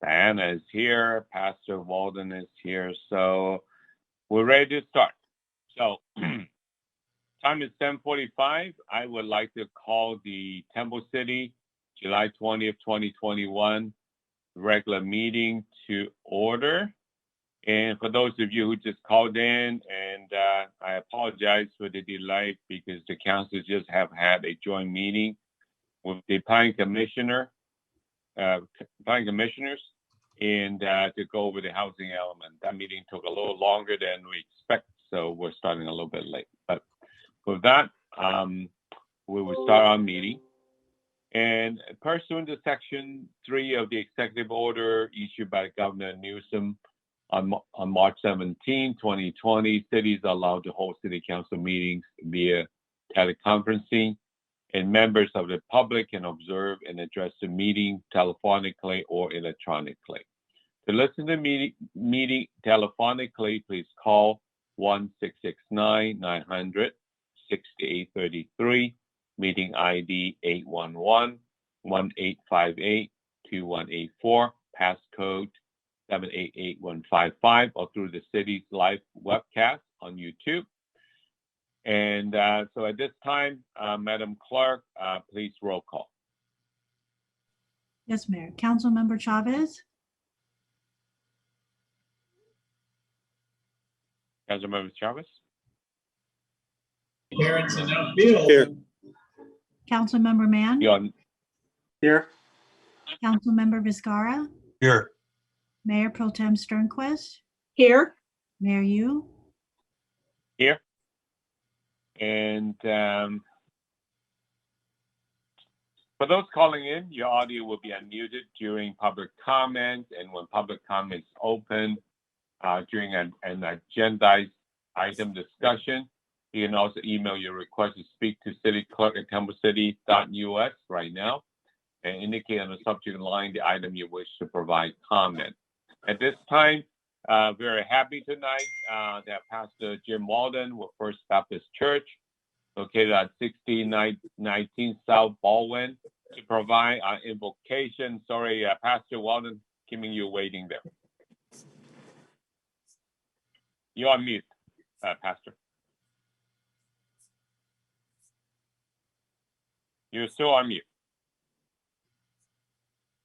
Diana is here. Pastor Walden is here. So we're ready to start. So time is 10:45. I would like to call the Temple City, July 20th, 2021, regular meeting to order. And for those of you who just called in, and I apologize for the delay because the council just have had a joint meeting with the planning commissioners, and to go over the housing element. That meeting took a little longer than we expect, so we're starting a little bit late. But with that, we will start our meeting. And pursuant to Section 3 of the executive order issued by Governor Newsom on March 17, 2020, cities are allowed to hold city council meetings via teleconferencing, and members of the public can observe and address the meeting telephonically or electronically. To listen to the meeting telephonically, please call 1-669-900-6833, meeting ID 811-1858-2184, passcode 788155, or through the city's live webcast on YouTube. And so at this time, Madam Clerk, please roll call. Yes, Mayor. Councilmember Chavez? Councilmember Chavez? Parents in outfield. Here. Councilmember Mann? Here. Councilmember Vizcarra? Here. Mayor Pro Tem Sternquist? Here. Mayor Yu? Here. And for those calling in, your audio will be unmuted during public comment, and when public comments open during an agendized item discussion, you can also email your request to speak to cityclerk@templecity.us right now and indicate on the subject line the item you wish to provide comment. At this time, very happy tonight to have Pastor Jim Walden with First Baptist Church, located at 1619 South Baldwin, to provide our invocation. Sorry, Pastor Walden, keeping you waiting there. You're on mute, Pastor. You're still on mute.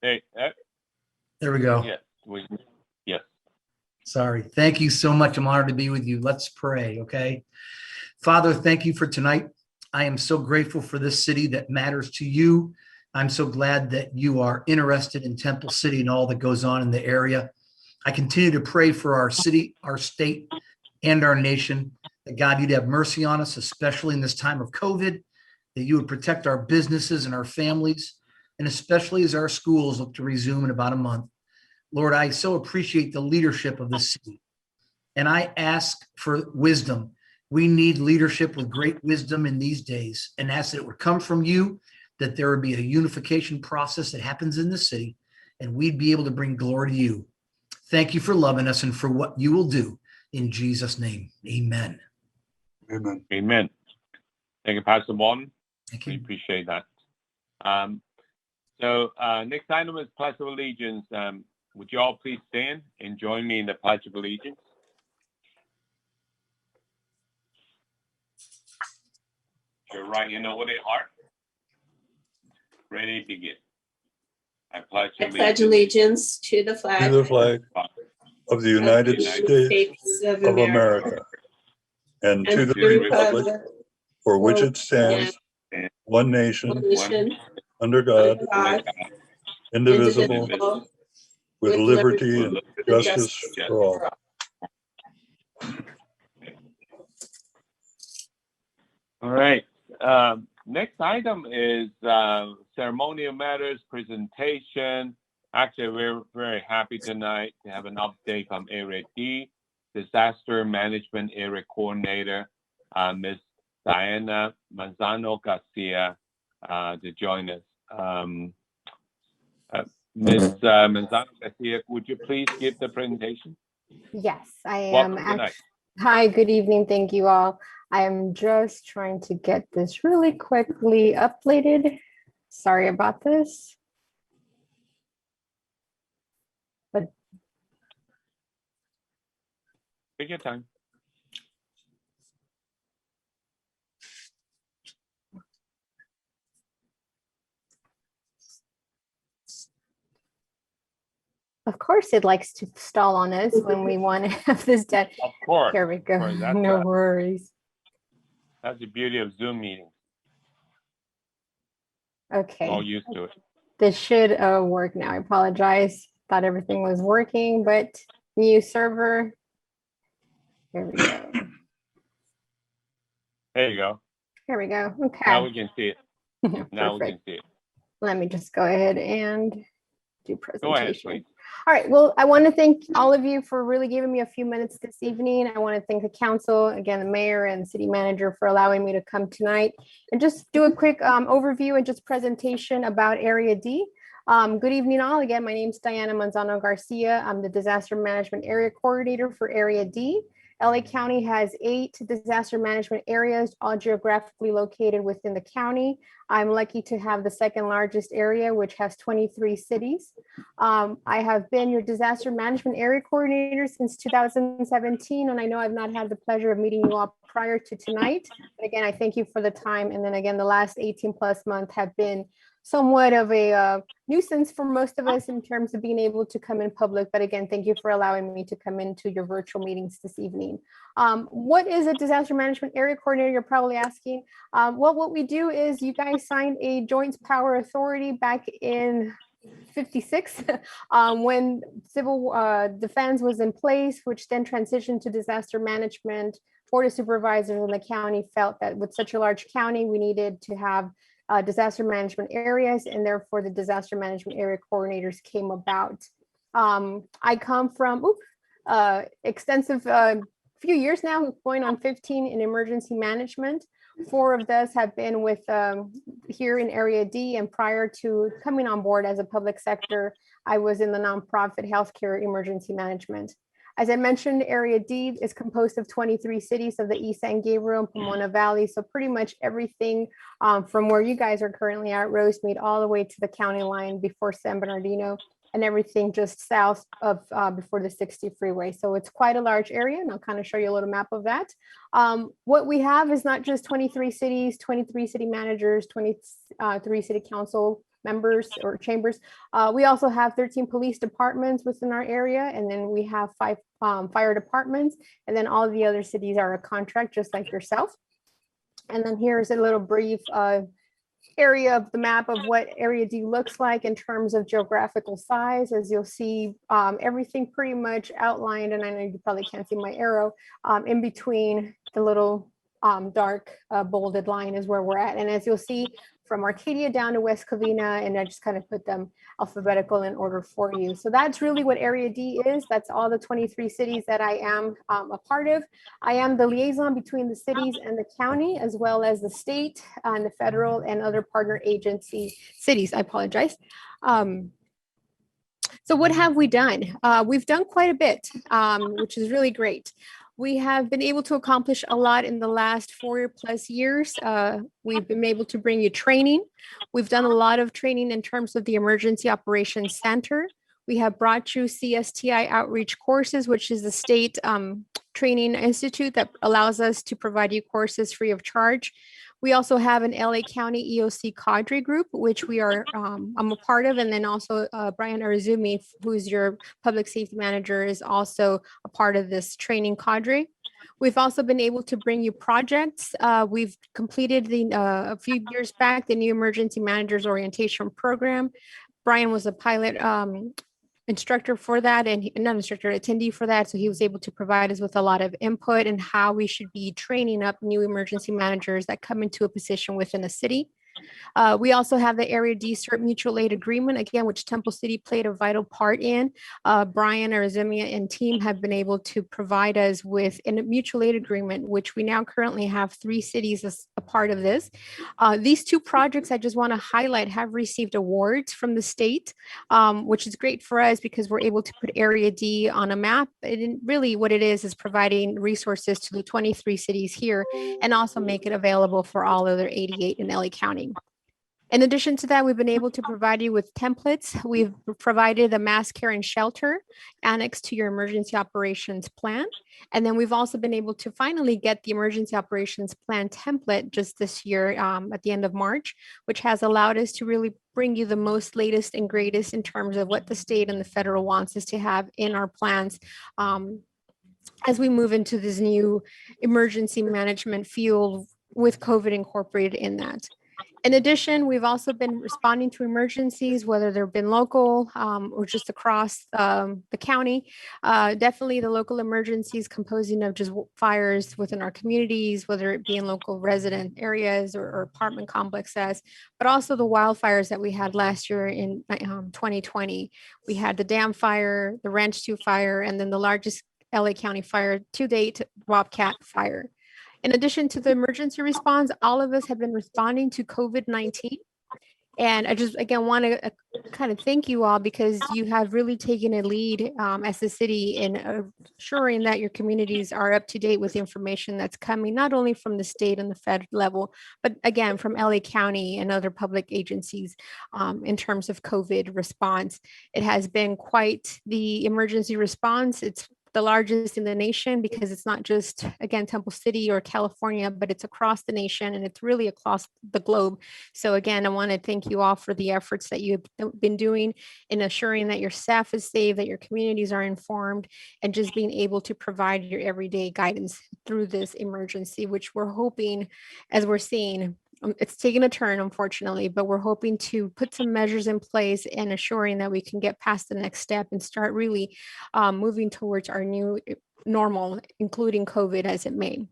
Hey, there we go. Yes, yes. Sorry. Thank you so much. I'm honored to be with you. Let's pray, okay? Father, thank you for tonight. I am so grateful for this city that matters to you. I'm so glad that you are interested in Temple City and all that goes on in the area. I continue to pray for our city, our state, and our nation, that God, you'd have mercy on us, especially in this time of COVID, that you would protect our businesses and our families, and especially as our schools look to resume in about a month. Lord, I so appreciate the leadership of this city, and I ask for wisdom. We need leadership with great wisdom in these days, and ask that it would come from you, that there would be a unification process that happens in the city, and we'd be able to bring glory to you. Thank you for loving us and for what you will do. In Jesus' name, amen. Amen. Amen. Thank you, Pastor Walden. Thank We you. appreciate that. So next item is Pledge of Allegiance. Would you all please stand and join me in the Pledge of Allegiance? Your right hand over the heart. Ready to begin. I pledge allegiance to the flag, To the flag of the United States of America and to the republic for which it stands, one nation, under God, indivisible, with liberty and justice for all. All right. Next item is ceremonial matters presentation. Actually, we're very happy tonight to have an update from Area D, Disaster Management Area Coordinator, Ms. Diana Manzano Garcia, to join us. Ms. Manzano Garcia, would you please give the presentation? Yes, I am. Welcome tonight. Hi, good evening. Thank you all. I am just trying to get this really quickly uploaded. Sorry about this. Take your time. Of course, it likes to stall on us when we want to have this done. Of course. Here we go. Of course, No worries. That's the beauty of Zoom meetings. All Okay, used to it. this should work now. I apologize. Thought everything was working, but new server. Here we go. There you go. Here we go. Now Okay. we can see it. Now we can Perfect. see it. Let me just go ahead and do Go ahead, presentation. please. All right. Well, I want to thank all of you for really giving me a few minutes this evening. I want to thank the council, again, the mayor and city manager for allowing me to come tonight and just do a quick overview and just presentation about Area D. Good evening, all. Again, my name is Diana Manzano Garcia. I'm the Disaster Management Area Coordinator for Area D. LA County has 8 disaster management areas, all geographically located within the county. I'm lucky to have the second largest area, which has 23 cities. I have been your disaster management area coordinator since 2017, and I know I've not had the pleasure of meeting you all prior to tonight. But again, I thank you for the time. And then again, the last 18 plus months have been somewhat of a nuisance for most of us in terms of being able to come in public. But again, thank you for allowing me to come into your virtual meetings this evening. What is a disaster management area coordinator? You're probably asking. Well, what we do is you guys signed a joint power authority back in 56 when civil defense was in place, which then transitioned to disaster management. Board of Supervisors in the county felt that with such a large county, we needed to have disaster management areas, and therefore the disaster management area coordinators came about. I come from extensive few years now, going on 15 in emergency management. 4 of those have been with here in Area D, and prior to coming on board as a public sector, I was in the nonprofit healthcare emergency management. As I mentioned, Area D is composed of 23 cities of the East San Gabriel and Pomona Valley. So pretty much everything from where you guys are currently at Rosemead all the way to the county line before San Bernardino, and everything just south of before the 60 freeway. So it's quite a large area, and I'll kind of show you a little map of that. What we have is not just 23 cities, 23 city managers, 23 city council members or chambers. We also have 13 police departments within our area, and then we have 5 fire departments, and then all the other cities are a contract, just like yourself. And then here's a little brief area of the map of what Area D looks like in terms of geographical size. As you'll see, everything pretty much outlined, and I know you probably can't see my arrow, in between the little dark bolded line is where we're at. And as you'll see, from Arcadia down to West Covina, and I just kind of put them alphabetical in order for you. So that's really what Area D is. That's all the 23 cities that I am a part of. I am the liaison between the cities and the county, as well as the state and the federal and other partner agency cities. I apologize. So what have we done? We've done quite a bit, which is really great. We have been able to accomplish a lot in the last 4+ years. We've been able to bring you training. We've done a lot of training in terms of the Emergency Operations Center. We have brought you CSTI outreach courses, which is the state training institute that allows us to provide you courses free of charge. We also have an LA County EOC cadre group, which we are, I'm a part of, and then also Brian Arizumi, who's your public safety manager, is also a part of this training cadre. We've also been able to bring you projects. We've completed a few years back the new emergency managers orientation program. Brian was a pilot instructor for that, and not instructor, attendee for that. So he was able to provide us with a lot of input and how we should be training up new emergency managers that come into a position within a city. We also have the Area D CERT mutual aid agreement, again, which Temple City played a vital part in. Brian Arizumia and team have been able to provide us with a mutual aid agreement, which we now currently have 3 cities as a part of this. These 2 projects I just want to highlight have received awards from the state, which is great for us because we're able to put Area D on a map. And really what it is providing resources to the 23 cities here and also make it available for all other 88 in LA County. In addition to that, we've been able to provide you with templates. We've provided a mass care and shelter annexed to your emergency operations plan. And then we've also been able to finally get the emergency operations plan template just this year at the end of March, which has allowed us to really bring you the most latest and greatest in terms of what the state and the federal wants us to have in our plans as we move into this new emergency management field with COVID incorporated in that. In addition, we've also been responding to emergencies, whether they've been local or just across the county. Definitely the local emergencies composing of just fires within our communities, whether it be in local resident areas or apartment complexes, but also the wildfires that we had last year in 2020. We had the Dam Fire, the Ranch 2 fire, and then the largest LA County fire to date, Bobcat Fire. In addition to the emergency response, all of us have been responding to COVID-19. And I just, again, want to kind of thank you all because you have really taken a lead as a city in assuring that your communities are up to date with information that's coming, not only from the state and the fed level, but again, from LA County and other public agencies in terms of COVID response. It has been quite the emergency response. It's the largest in the nation because it's not just, again, Temple City or California, but it's across the nation and it's really across the globe. So again, I want to thank you all for the efforts that you've been doing in assuring that your staff is safe, that your communities are informed, and just being able to provide your everyday guidance through this emergency, which we're hoping, as we're seeing, it's taken a turn, unfortunately, but we're hoping to put some measures in place and assuring that we can get past the next step and start really moving towards our new normal, including COVID as it may.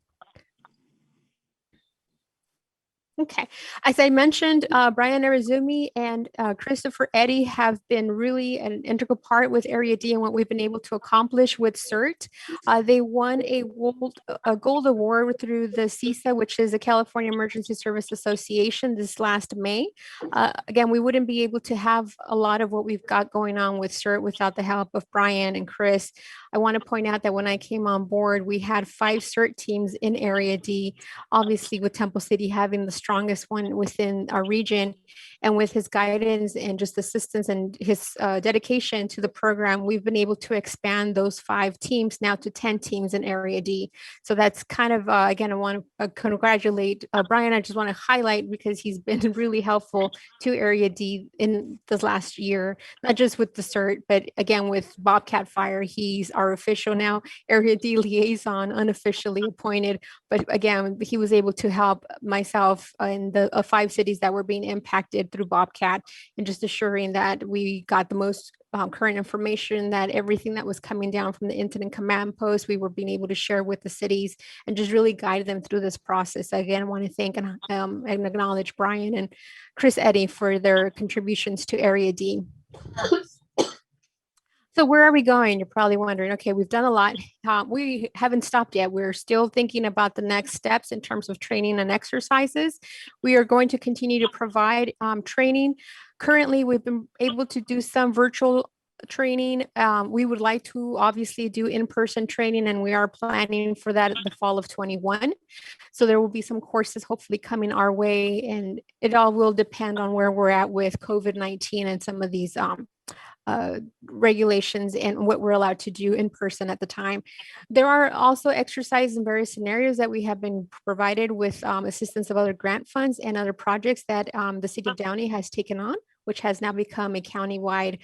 Okay, as I mentioned, Brian Arizumi and Christopher Eddy have been really an integral part with Area D and what we've been able to accomplish with CERT. They won a gold award through the CISA, which is the California Emergency Service Association, this last May. Again, we wouldn't be able to have a lot of what we've got going on with CERT without the help of Brian and Chris. I want to point out that when I came on board, we had 5 CERT teams in Area D, obviously with Temple City having the strongest one within our region. And with his guidance and just assistance and his dedication to the program, we've been able to expand those 5 teams now to 10 teams in Area D. So that's kind of, again, I want to congratulate Brian. I just want to highlight because he's been really helpful to Area D in this last year, not just with the CERT, but again, with Bobcat Fire, he's our official now Area D liaison, unofficially appointed. But again, he was able to help myself in the 5 cities that were being impacted through Bobcat and just assuring that we got the most current information, that everything that was coming down from the incident command post, we were being able to share with the cities and just really guide them through this process. Again, I want to thank and acknowledge Brian and Chris Eddy for their contributions to Area D. So where are we going? You're probably wondering, okay, we've done a lot. We haven't stopped yet. We're still thinking about the next steps in terms of training and exercises. We are going to continue to provide training. Currently, we've been able to do some virtual training. We would like to obviously do in-person training, and we are planning for that in the fall of 21. So there will be some courses hopefully coming our way, and it all will depend on where we're at with COVID-19 and some of these regulations and what we're allowed to do in person at the time. There are also exercises in various scenarios that we have been provided with assistance of other grant funds and other projects that the City of Downey has taken on, which has now become a countywide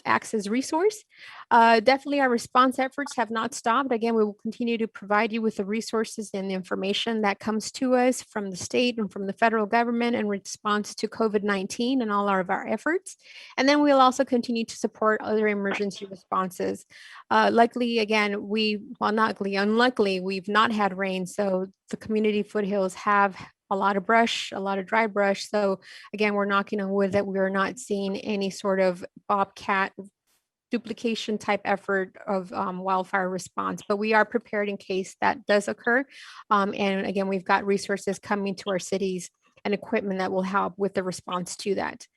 access resource. Definitely our response efforts have not stopped. Again, we will continue to provide you with the resources and the information that comes to us from the state and from the federal government in response to COVID-19 and all of our efforts. And then we'll also continue to support other emergency responses. Luckily, again, unluckily, we've not had rain. So the community foothills have a lot of brush, a lot of dry brush. So again, we're knocking on wood that we're not seeing any sort of Bobcat duplication type effort of wildfire response, but we are prepared in case that does occur. And again, we've got resources coming to our cities and equipment that will help with the response to that.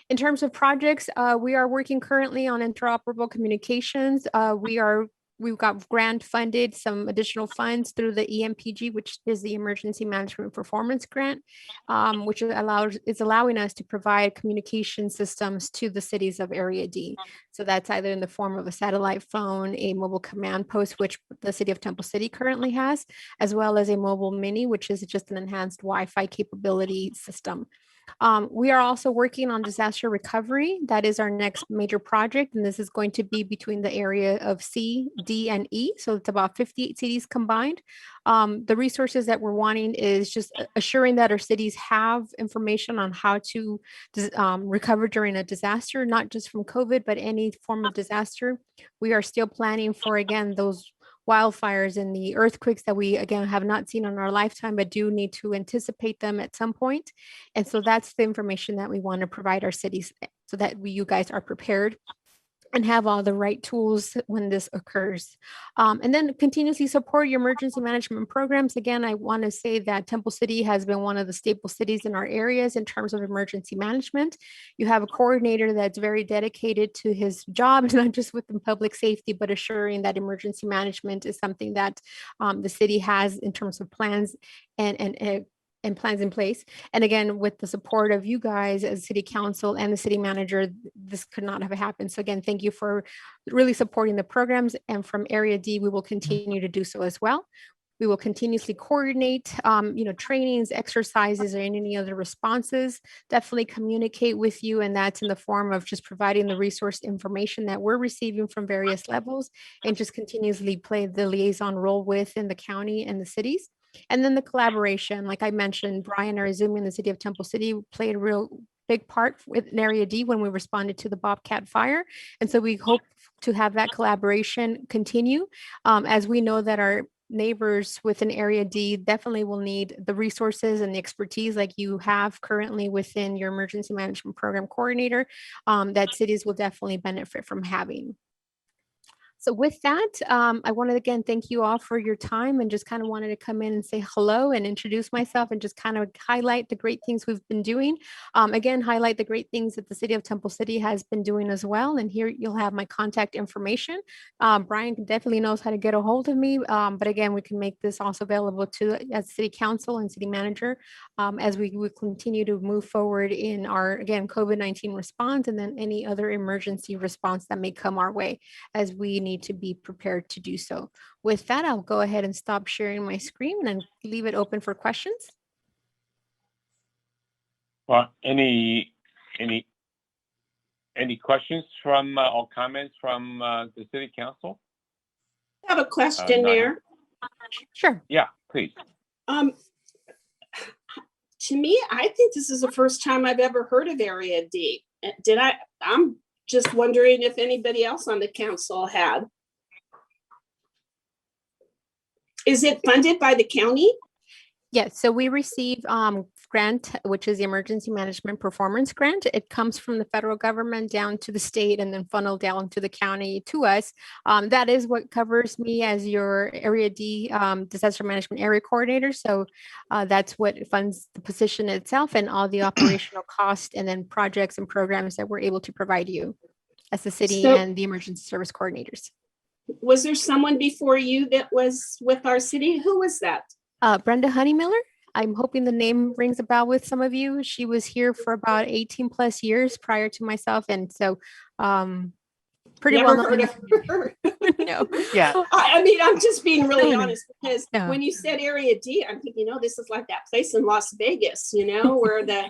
In terms of projects, we are working currently on interoperable communications. We are we've got grant funded some additional funds through the EMPG, which is the Emergency Management Performance Grant, which is allowing us to provide communication systems to the cities of Area D. So that's either in the form of a satellite phone, a mobile command post, which the city of Temple City currently has, as well as a mobile mini, which is just an enhanced Wi-Fi capability system. We are also working on disaster recovery. That is our next major project, and this is going to be between the area of C, D, and E. So it's about 58 cities combined. The resources that we're wanting is just assuring that our cities have information on how to recover during a disaster, not just from COVID, but any form of disaster. We are still planning for, again, those wildfires and the earthquakes that we, again, have not seen in our lifetime, but do need to anticipate them at some point. And so that's the information that we want to provide our cities so that you guys are prepared and have all the right tools when this occurs. And then continuously support your emergency management programs. Again, I want to say that Temple City has been one of the staple cities in our areas in terms of emergency management. You have a coordinator that's very dedicated to his job, not just within public safety, but assuring that emergency management is something that the city has in terms of plans and plans in place. And again, with the support of you guys as city council and the city manager, this could not have happened. So again, thank you for really supporting the programs. And from Area D, we will continue to do so as well. We will continuously coordinate, trainings, exercises, or any other responses. Definitely communicate with you, and that's in the form of just providing the resource information that we're receiving from various levels, and just continuously play the liaison role within the county and the cities. And then the collaboration, like I mentioned, Brian Arizumi in the city of Temple City played a real big part in Area D when we responded to the Bobcat fire. And so we hope to have that collaboration continue, as we know that our neighbors within Area D definitely will need the resources and the expertise like you have currently within your emergency management program coordinator, that cities will definitely benefit from having. So with that, I want to again thank you all for your time, and just kind of wanted to come in and say hello and introduce myself and just kind of highlight the great things we've been doing. Again, highlight the great things that the city of Temple City has been doing as well. And here you'll have my contact information. Brian definitely knows how to get a hold of me. But again, we can make this also available to as city council and city manager as we continue to move forward in our, again, COVID-19 response, and then any other emergency response that may come our way, as we need to be prepared to do so. With that, I'll go ahead and stop sharing my screen and leave it open for questions. Well, any questions from or comments from the city council? I have a question, Mayor. Sure. Yeah, please. To me, I think this is the first time I've ever heard of Area D. I'm just wondering if anybody else on the council had. Is it funded by the county? Yes, so we receive grant, which is the Emergency Management Performance Grant. It comes from the federal government down to the state and then funneled down to the county to us. That is what covers me as your Area D Disaster Management Area Coordinator. So that's what funds the position itself and all the operational costs and then projects and programs that we're able to provide you as the city and the emergency service coordinators. Was there someone before you that was with our city? Who was that? Brenda Honeymiller. I'm hoping the name rings a bell with some of you. She was here for about 18 plus years prior to myself. And so pretty Never well heard of her. No. Yeah. I mean, I'm just being really honest, because No. when you said Area D, I'm thinking, this is like that place in Las Vegas, where the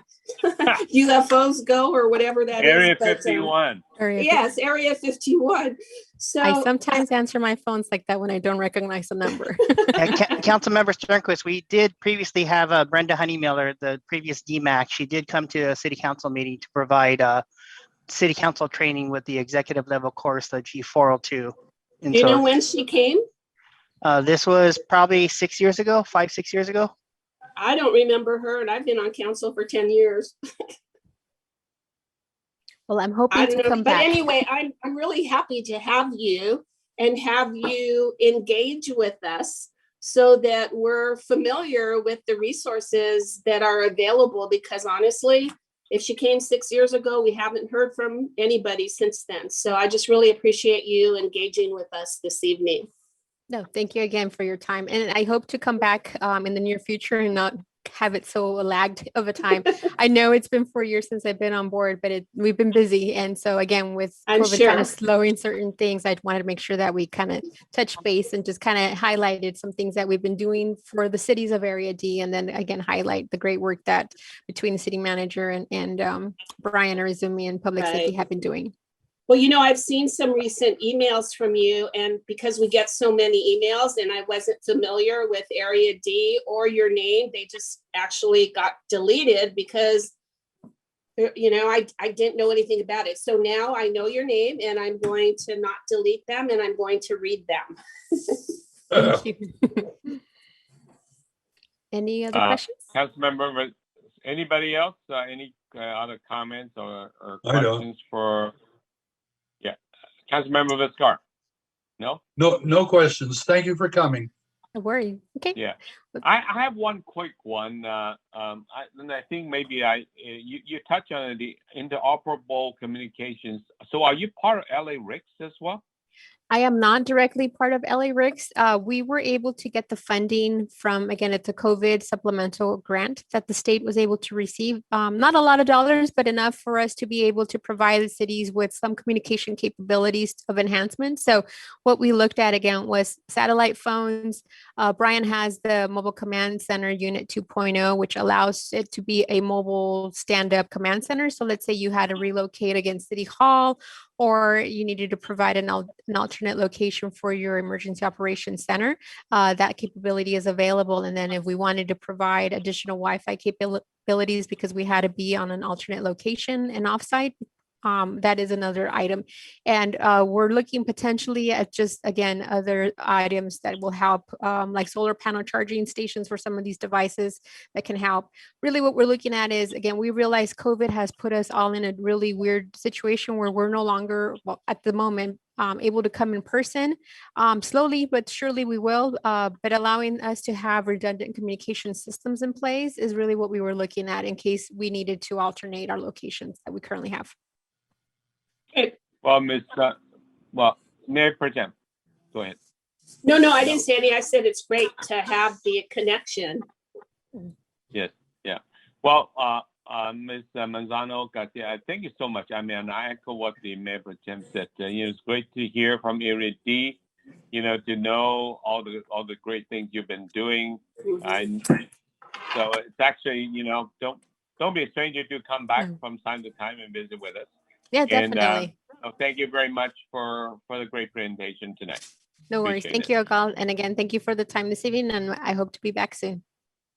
UFOs go or whatever that Area is. But, 51. yes, Area 51. So I sometimes answer my phones like that when I don't recognize the number. Councilmember Sternquist, we did previously have Brenda Honeymiller, the previous DMAC. She did come to a city council meeting to provide city council training with the executive level course, the G402. And do you know when she came? This was probably 6 years ago, 5-6 years ago. I don't remember her, and I've been on council for 10 years. Well, I'm hoping to come back. But anyway, I'm really happy to have you and have you engage with us so that we're familiar with the resources that are available, because honestly, if she came 6 years ago, we haven't heard from anybody since then. So I just really appreciate you engaging with us this evening. No, thank you again for your time. And I hope to come back in the near future and not have it so lagged of a time. I know it's been 4 years since I've been on board, but we've been busy. And so again, with I'm COVID sure. kind of slowing certain things, I wanted to make sure that we kind of touch base and just kind of highlighted some things that we've been doing for the cities of Area D. And then again, highlight the great work that between the city manager and Brian Arizumi and Public Safety Right. have been doing. Well, you know, I've seen some recent emails from you, and because we get so many emails and I wasn't familiar with Area D or your name, they just actually got deleted because, you know, I didn't know anything about it. So now I know your name and I'm going to not delete them and I'm going to read them. Thank you. Any other questions? Councilmember, anybody else? Any other comments or I don't. questions for? Yeah, Councilmember Viscar. No. No questions. Thank you for coming. No worry. Okay. Yeah, I have one quick one. And I think maybe you touch on the interoperable communications. So are you part of LA RICS as well? I am not directly part of LA RICS. We were able to get the funding from, again, it's a COVID supplemental grant that the state was able to receive. Not a lot of dollars, but enough for us to be able to provide the cities with some communication capabilities of enhancement. So what we looked at again was satellite phones. Brian has the Mobile Command Center Unit 2.0, which allows it to be a mobile stand-up command center. So let's say you had to relocate against City Hall, or you needed to provide an alternate location for your emergency operations center, that capability is available. And then if we wanted to provide additional Wi-Fi capabilities because we had to be on an alternate location and offsite, that is another item. And we're looking potentially at just, again, other items that will help, like solar panel charging stations for some of these devices that can help. Really what we're looking at is, again, we realize COVID has put us all in a really weird situation where we're no longer, well, at the moment, able to come in person. Slowly but surely we will, but allowing us to have redundant communication systems in place is really what we were looking at in case we needed to alternate our locations that we currently have. Well, Mayor Pro Tem, go ahead. No, I didn't say any. I said it's great to have the connection. Yes, yeah. Well, Ms. Manzano Garcia, thank you so much. I mean, I echo what the Mayor Pro Tem said. It's great to hear from Area D, to know all the great things you've been doing. So it's actually, don't be a stranger to come back from time to time and visit with us. Yeah, definitely. And thank you very much for the great presentation tonight. No worries. Thank you, Agal. And again, thank you for the time this evening, and I hope to be back soon.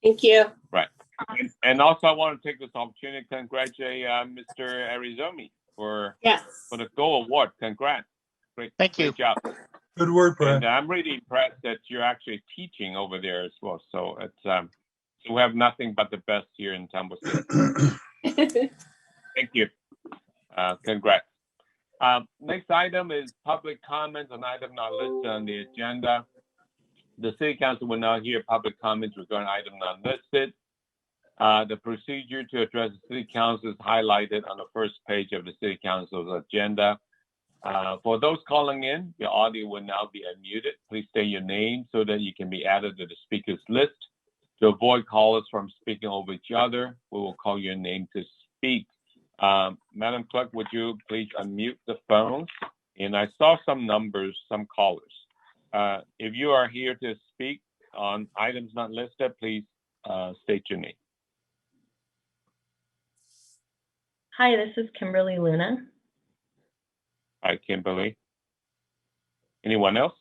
Thank you. Right. And also, I want to take this opportunity to congratulate Mr. Arizumi for the Gold Award. Congrats. Great. Thank you. Great job. Good work, Brian. And I'm really impressed that you're actually teaching over there as well. So it's so we have nothing but the best here in Tambo City. Thank you. Congrats. Next item is public comments on item not listed on the agenda. The City Council will now hear public comments regarding item not listed. The procedure to address the City Council is highlighted on the first page of the City Council's agenda. For those calling in, your audio will now be unmuted. Please state your name so that you can be added to the speakers list. To avoid callers from speaking over each other, we will call your name to speak. Madam Clerk, would you please unmute the phones? And I saw some numbers, some callers. If you are here to speak on items not listed, please state your name. Hi, this is Kimberly Luna. Hi, Kimberly. Anyone else?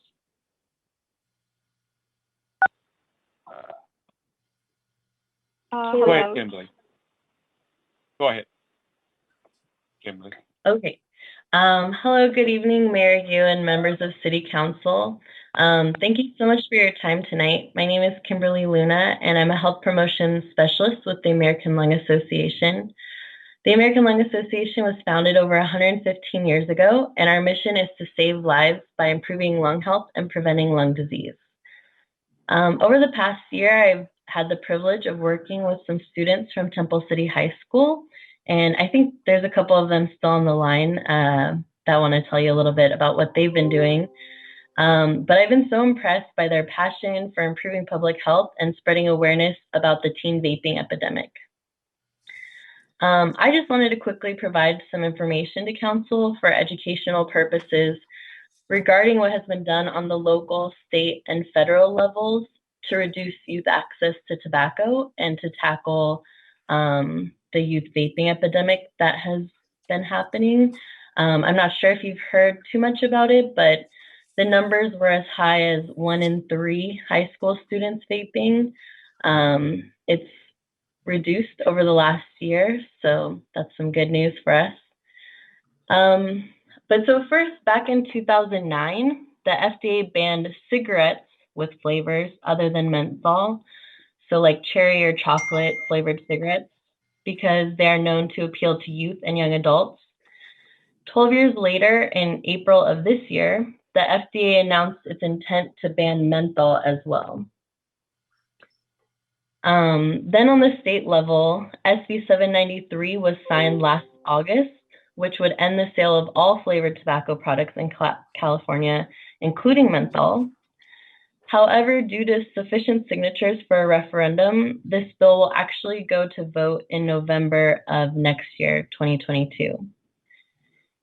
Go ahead, Kimberly. Go ahead, Kimberly. Okay. Hello, good evening, Mayor Yu and members of City Council. Thank you so much for your time tonight. My name is Kimberly Luna, and I'm a health promotion specialist with the American Lung Association. The American Lung Association was founded over 115 years ago, and our mission is to save lives by improving lung health and preventing lung disease. Over the past year, I've had the privilege of working with some students from Temple City High School And I think there's a couple of them still on the line that want to tell you a little bit about what they've been doing. But I've been so impressed by their passion for improving public health and spreading awareness about the teen vaping epidemic. I just wanted to quickly provide some information to council for educational purposes regarding what has been done on the local, state, and federal levels to reduce youth access to tobacco and to tackle the youth vaping epidemic that has been happening. I'm not sure if you've heard too much about it, but the numbers were as high as 1 in 3 high school students vaping. It's reduced over the last year, so that's some good news for us. But so first, back in 2009, the FDA banned cigarettes with flavors other than menthol, so like cherry or chocolate flavored cigarettes, because they are known to appeal to youth and young adults. 12 years later, in April of this year, the FDA announced its intent to ban menthol as well. Then on the state level, SB 793 was signed last August, which would end the sale of all flavored tobacco products in California, including menthol. However, due to sufficient signatures for a referendum, this bill will actually go to vote in November of next year, 2022.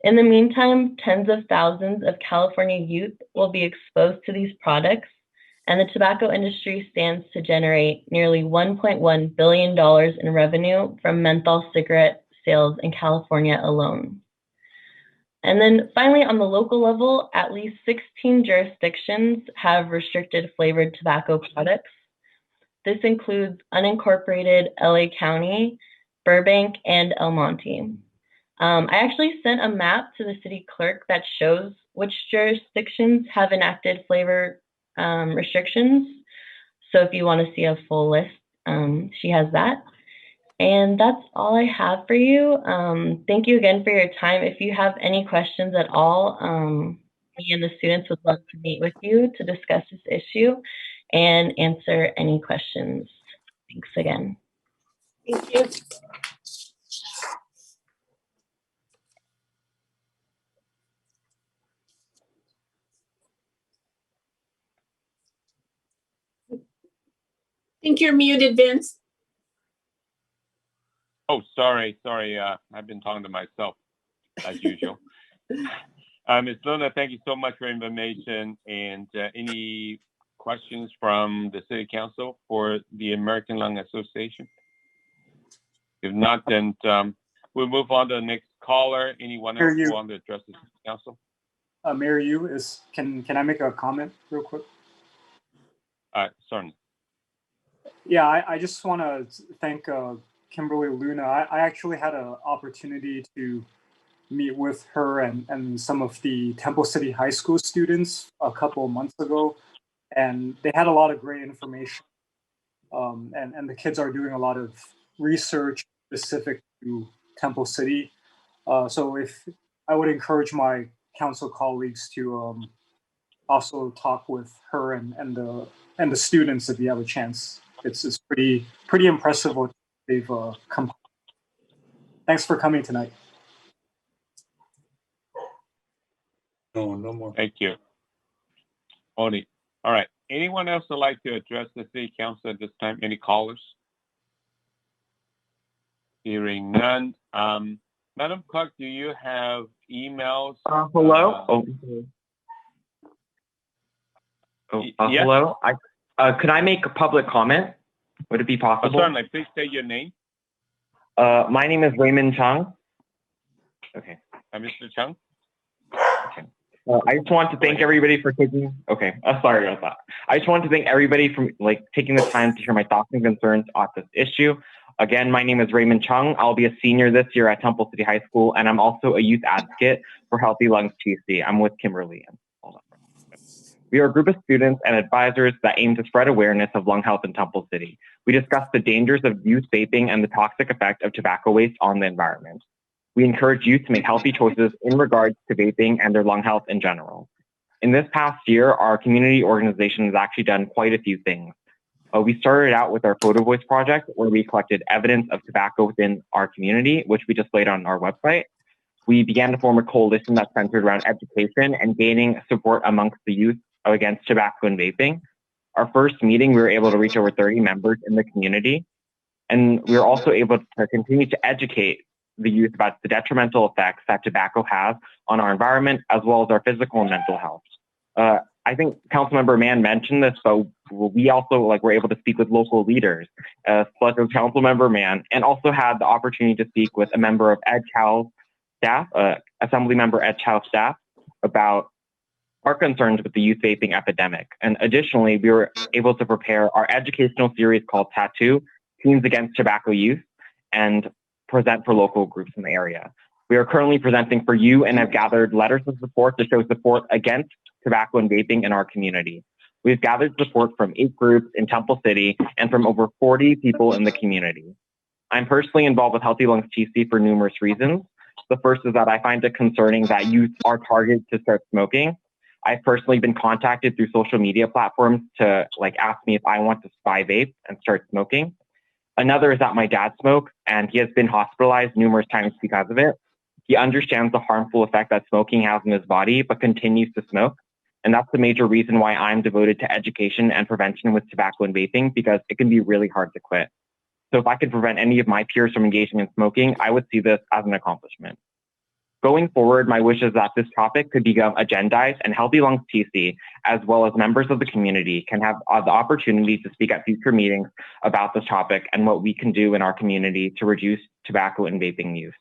In the meantime, tens of thousands of California youth will be exposed to these products, and the tobacco industry stands to generate nearly $1.1 billion in revenue from menthol cigarette sales in California alone. And then finally, on the local level, at least 16 jurisdictions have restricted flavored tobacco products. This includes unincorporated LA County, Burbank, and El Monte. I actually sent a map to the city clerk that shows which jurisdictions have enacted flavor restrictions. So if you want to see a full list, she has that. And that's all I have for you. Thank you again for your time. If you have any questions at all, me and the students would love to meet with you to discuss this issue and answer any questions. Thanks again. Thank you. I think you're muted, Vince. Oh, sorry. I've been talking to myself as usual. Ms. Luna, thank you so much for information. And any questions from the City Council for the American Lung Association? If not, then we'll move on to the next caller. Anyone else who want to address the City Council? Mayor Yu, can I make a comment real quick? Certainly. Yeah, I just want to thank Kimberly Luna. I actually had an opportunity to meet with her and some of the Temple City High School students a couple of months ago, and they had a lot of great information. And the kids are doing a lot of research specific to Temple City. So if I would encourage my council colleagues to also talk with her and the students if you have a chance. It's pretty impressive what they've come. Thanks for coming tonight. No more. Thank you. Oni. All right. Anyone else would like to address the City Council at this time? Any callers? Hearing none. Madam Clerk, do you have emails? Hello? Yes. Hello? Could I make a public comment? Would it be possible? Certainly. Please say your name. My name is Raymond Chung. Okay. Mr. Chung? Okay. I just want to thank everybody for taking, sorry about that. I just want to thank everybody for taking the time to hear my thoughts and concerns on this issue. Again, my name is Raymond Chung. I'll be a senior this year at Temple City High School, and I'm also a youth advocate for Healthy Lungs TC. I'm with Kimberly. We are a group of students and advisors that aim to spread awareness of lung health in Temple City. We discuss the dangers of youth vaping and the toxic effect of tobacco waste on the environment. We encourage youth to make healthy choices in regards to vaping and their lung health in general. In this past year, our community organization has actually done quite a few things. We started out with our Photo Voice project, where we collected evidence of tobacco within our community, which we displayed on our website. We began to form a coalition that centered around education and gaining support amongst the youth against tobacco and vaping. Our first meeting, we were able to reach over 30 members in the community. And we were also able to continue to educate the youth about the detrimental effects that tobacco has on our environment, as well as our physical and mental health. I think Councilmember Mann mentioned this, but we also were able to speak with local leaders, such as Councilmember Mann, and also had the opportunity to speak with a member of Ed Chow's staff, Assembly Member Ed Chow's staff, about our concerns with the youth vaping epidemic. And additionally, we were able to prepare our educational series called Tattoo, Teens Against Tobacco Use, and present for local groups in the area. We are currently presenting for you and have gathered letters of support to show support against tobacco and vaping in our community. We've gathered support from 8 groups in Temple City and from over 40 people in the community. I'm personally involved with Healthy Lungs TC for numerous reasons. The first is that I find it concerning that youth are targeted to start smoking. I've personally been contacted through social media platforms to ask me if I want to buy vape and start smoking. Another is that my dad smokes, and he has been hospitalized numerous times because of it. He understands the harmful effect that smoking has in his body, but continues to smoke. And that's the major reason why I'm devoted to education and prevention with tobacco and vaping, because it can be really hard to quit. So if I could prevent any of my peers from engaging in smoking, I would see this as an accomplishment. Going forward, my wish is that this topic could become agendized, and Healthy Lungs TC, as well as members of the community, can have the opportunity to speak at future meetings about this topic and what we can do in our community to reduce tobacco and vaping use.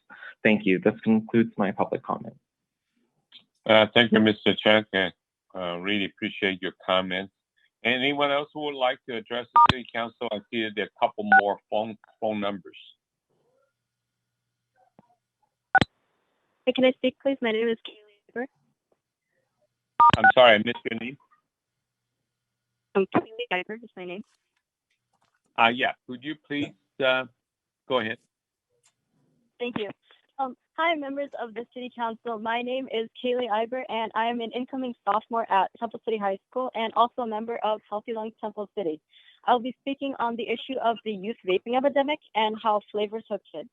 Thank you. This concludes my public comment. Thank you, Mr. Chang. Really appreciate your comments. Anyone else who would like to address the City Council? I see that there are a couple more phone numbers. Hey, can I speak, please? My name is Kaylee Iber. I'm sorry, I missed your name. Kaylee Iber is my name. Yeah, could you please go ahead? Thank you. Hi, members of the City Council. My name is Kaylee Iber, and I am an incoming sophomore at Temple City High School and also a member of Healthy Lungs Temple City. I'll be speaking on the issue of the youth vaping epidemic and how flavors hook kids.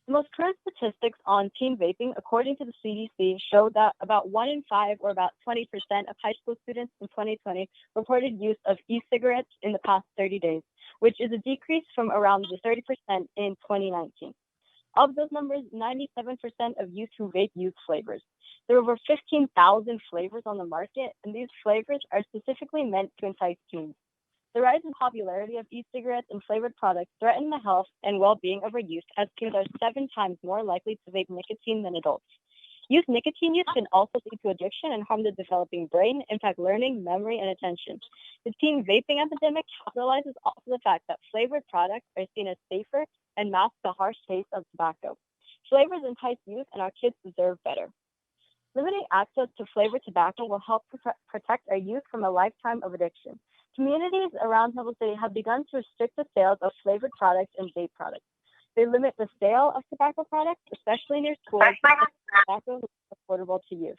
The most current statistics on teen vaping, according to the CDC, show that about 1 in 5, or about 20% of high school students in 2020 reported use of e-cigarettes in the past 30 days, which is a decrease from around the 30% in 2019. Of those numbers, 97% of youth who vape use flavors. There are over 15,000 flavors on the market, and these flavors are specifically meant to entice teens. The rise in popularity of e-cigarettes and flavored products threaten the health and well-being of our youth, as teens are 7 times more likely to vape nicotine than adults. Youth nicotine use can also lead to addiction and harm the developing brain, impact learning, memory, and attention. The teen vaping epidemic capitalizes off of the fact that flavored products are seen as safer and mask the harsh taste of tobacco. Flavors entice youth, and our kids deserve better. Limiting access to flavored tobacco will help protect our youth from a lifetime of addiction. Communities around Temple City have begun to restrict the sales of flavored products and vape products. They limit the sale of tobacco products, especially near schools, because tobacco is affordable to youth.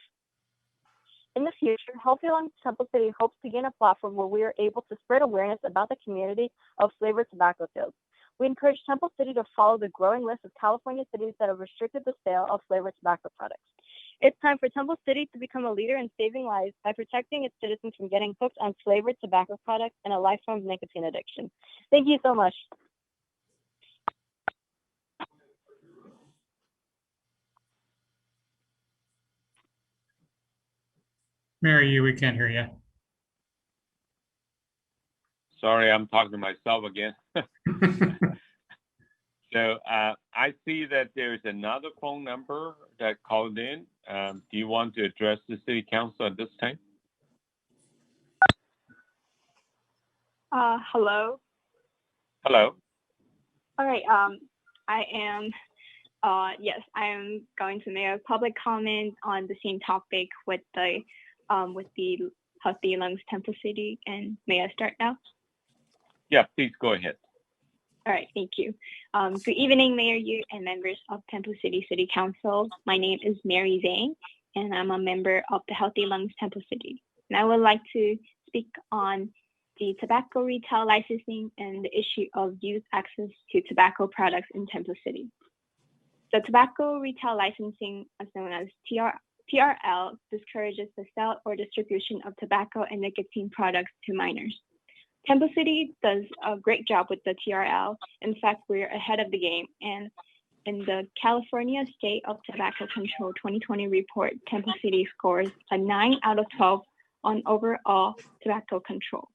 In the future, Healthy Lungs Temple City hopes to gain a platform where we are able to spread awareness about the community of flavored tobacco sales. We encourage Temple City to follow the growing list of California cities that have restricted the sale of flavored tobacco products. It's time for Temple City to become a leader in saving lives by protecting its citizens from getting hooked on flavored tobacco products and a lifelong nicotine addiction. Thank you so much. Mary, we can't hear you. Sorry, I'm talking to myself again. So I see that there's another phone number that called in. Do you want to address the City Council at this time? Hello. Hello. All right. I am. Yes, I am going to make a public comment on the same topic with the Healthy Lungs Temple City. And may I start now? Yeah, please go ahead. All right, thank you. Good evening, Mayor Yu and members of Temple City City Council. My name is Mary Zhang, and I'm a member of the Healthy Lungs Temple City. And I would like to speak on the tobacco retail licensing, and the issue of youth access to tobacco products in Temple City. The tobacco retail licensing, as known as TRL, discourages the sale or distribution of tobacco and nicotine products to minors. Temple City does a great job with the TRL. In fact, we're ahead of the game. And in the California State of Tobacco Control 2020 report, Temple City scores a 9 out of 12 on overall tobacco control.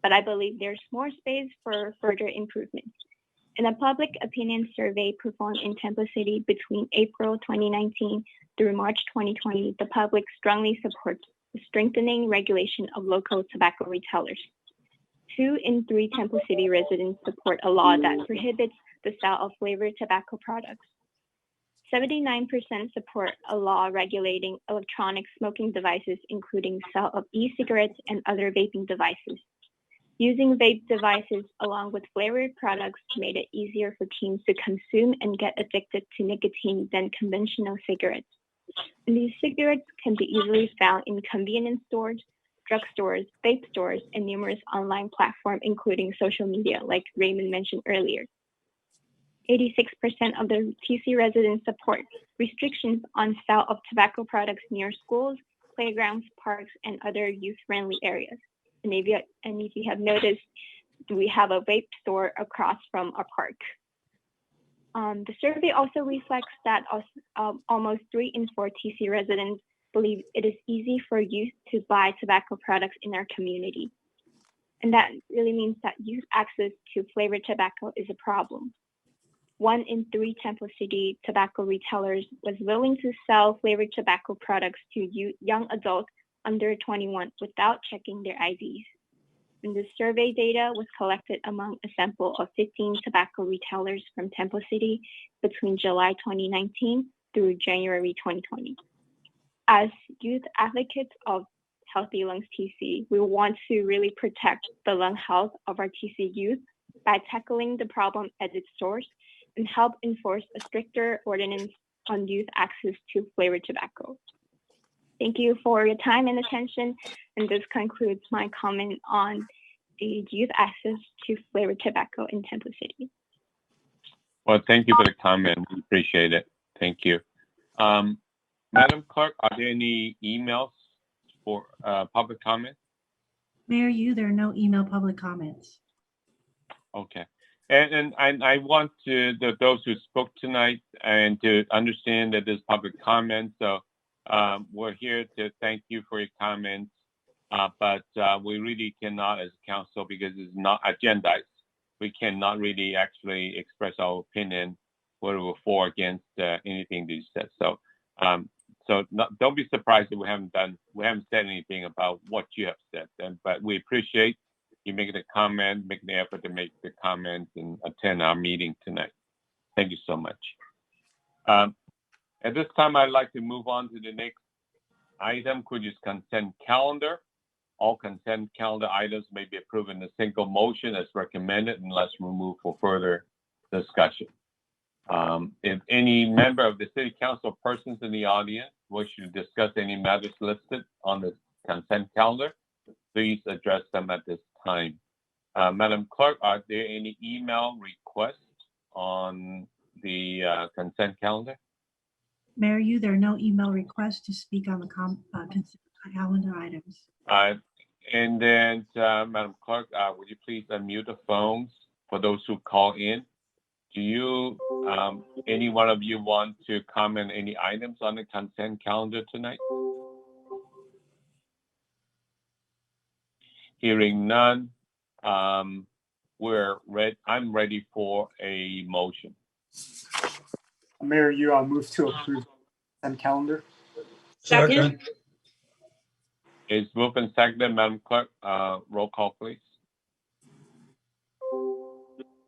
But I believe there's more space for further improvement. In a public opinion survey performed in Temple City between April 2019 through March 2020, the public strongly supports the strengthening regulation of local tobacco retailers. 2 in 3 Temple City residents support a law that prohibits the sale of flavored tobacco products. 79% support a law regulating electronic smoking devices, including sale of e-cigarettes and other vaping devices. Using vape devices along with flavored products made it easier for teens to consume and get addicted to nicotine than conventional cigarettes. And these cigarettes can be easily found in convenience stores, drugstores, vape stores, and numerous online platforms, including social media, like Raymond mentioned earlier. 86% of the TC residents support restrictions on sale of tobacco products near schools, playgrounds, parks, and other youth-friendly areas. And if you have noticed, we have a vape store across from our park. The survey also reflects that almost 3 in 4 TC residents believe it is easy for youth to buy tobacco products in our community. And that really means that youth access to flavored tobacco is a problem. 1 in 3 Temple City tobacco retailers was willing to sell flavored tobacco products to young adults under 21 without checking their IDs. And the survey data was collected among a sample of 15 tobacco retailers from Temple City between July 2019 through January 2020. As youth advocates of Healthy Lungs TC, we want to really protect the lung health of our TC youth by tackling the problem at its source and help enforce a stricter ordinance on youth access to flavored tobacco. Thank you for your time and attention, and this concludes my comment on the youth access to flavored tobacco in Temple City. Well, thank you for the comment. We appreciate it. Thank you. Madam Clerk, are there any emails for public comment? Mayor Yu, there are no email public comments. Okay. And I want those who spoke tonight and to understand that there's public comment. So we're here to thank you for your comments, but we really cannot, as council, because it's not agendized, we cannot really actually express our opinion whether we're for or against anything that you said. So don't be surprised that we haven't said anything about what you have said. But we appreciate you making the comment, making the effort to make the comments and attend our meeting tonight. Thank you so much. At this time, I'd like to move on to the next item, which is consent calendar. All consent calendar items may be approved in a single motion as recommended unless removed for further discussion. If any member of the City Council persons in the audience wish to discuss any matters listed on the consent calendar, please address them at this time. Madam Clerk, are there any email requests on the consent calendar? Mayor Yu, there are no email requests to speak on the consent calendar items. And then, Madam Clerk, would you please unmute the phones for those who call in? Do you, any one of you want to comment any items on the consent calendar tonight? Hearing none, I'm ready for a motion. Mayor Yu, I'll move to approve consent calendar. Second. Is moved and seconded. Madam Clerk, roll call, please.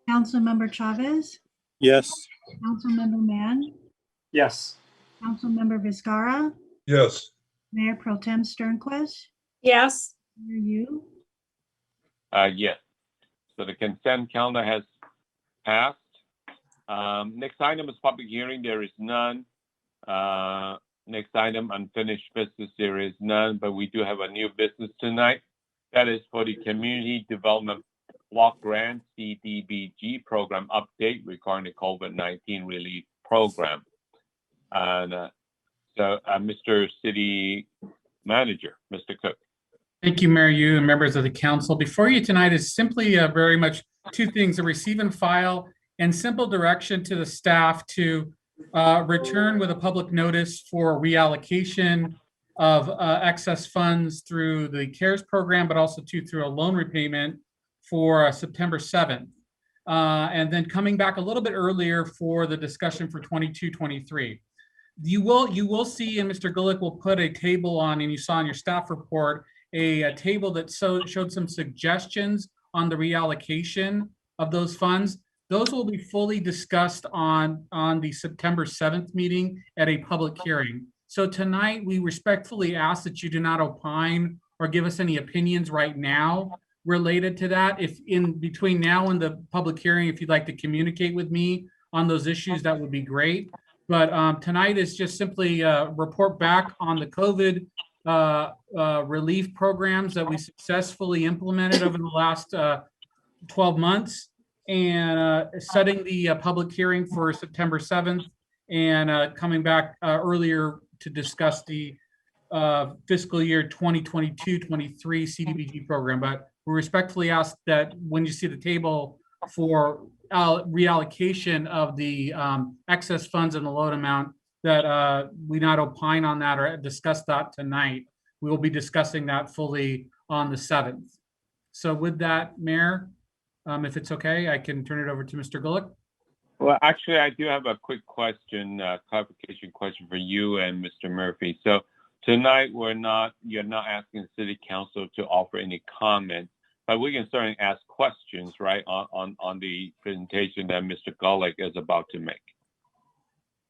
Councilmember Chavez, Yes. Councilmember Mann, Yes. Councilmember Vizcarra, Yes. Mayor Pro Tem Sternquist, Yes. Mayor Yu. Yes. So the consent calendar has passed. Next item is public hearing. There is none. Next item, unfinished business. There is none, but we do have a new business tonight. That is for the Community Development Block Grant CDBG program update regarding the COVID-19 relief program. And Mr. City Manager, Mr. Cook. Thank you, Mayor Yu and members of the council. Before you tonight is simply very much two things: a receive and file and simple direction to the staff to return with a public notice for reallocation of excess funds through the CARES program, but also through a loan repayment for September 7th. And then coming back a little bit earlier for the discussion for 22-23. You will see, and Mr. Gulick will put a table on, and you saw in your staff report, a table that showed some suggestions on the reallocation of those funds. Those will be fully discussed on the September 7th meeting at a public hearing. So tonight, we respectfully ask that you do not opine or give us any opinions right now related to that. If in between now and the public hearing, if you'd like to communicate with me on those issues, that would be great. But tonight is just simply report back on the COVID relief programs that we successfully implemented over the last 12 months, and setting the public hearing for September 7th, and coming back earlier to discuss the fiscal year 2022-23 CDBG program. But we respectfully ask that when you see the table for reallocation of the excess funds and the loan amount, that we not opine on that or discuss that tonight. We will be discussing that fully on the 7th. So with that, Mayor, if it's okay, I can turn it over to Mr. Gulick. Well, actually, I do have a quick question, clarification question for you and Mr. Murphy. So tonight, you're not asking the City Council to offer any comments, but we can certainly ask questions, right, on the presentation that Mr. Gulick is about to make.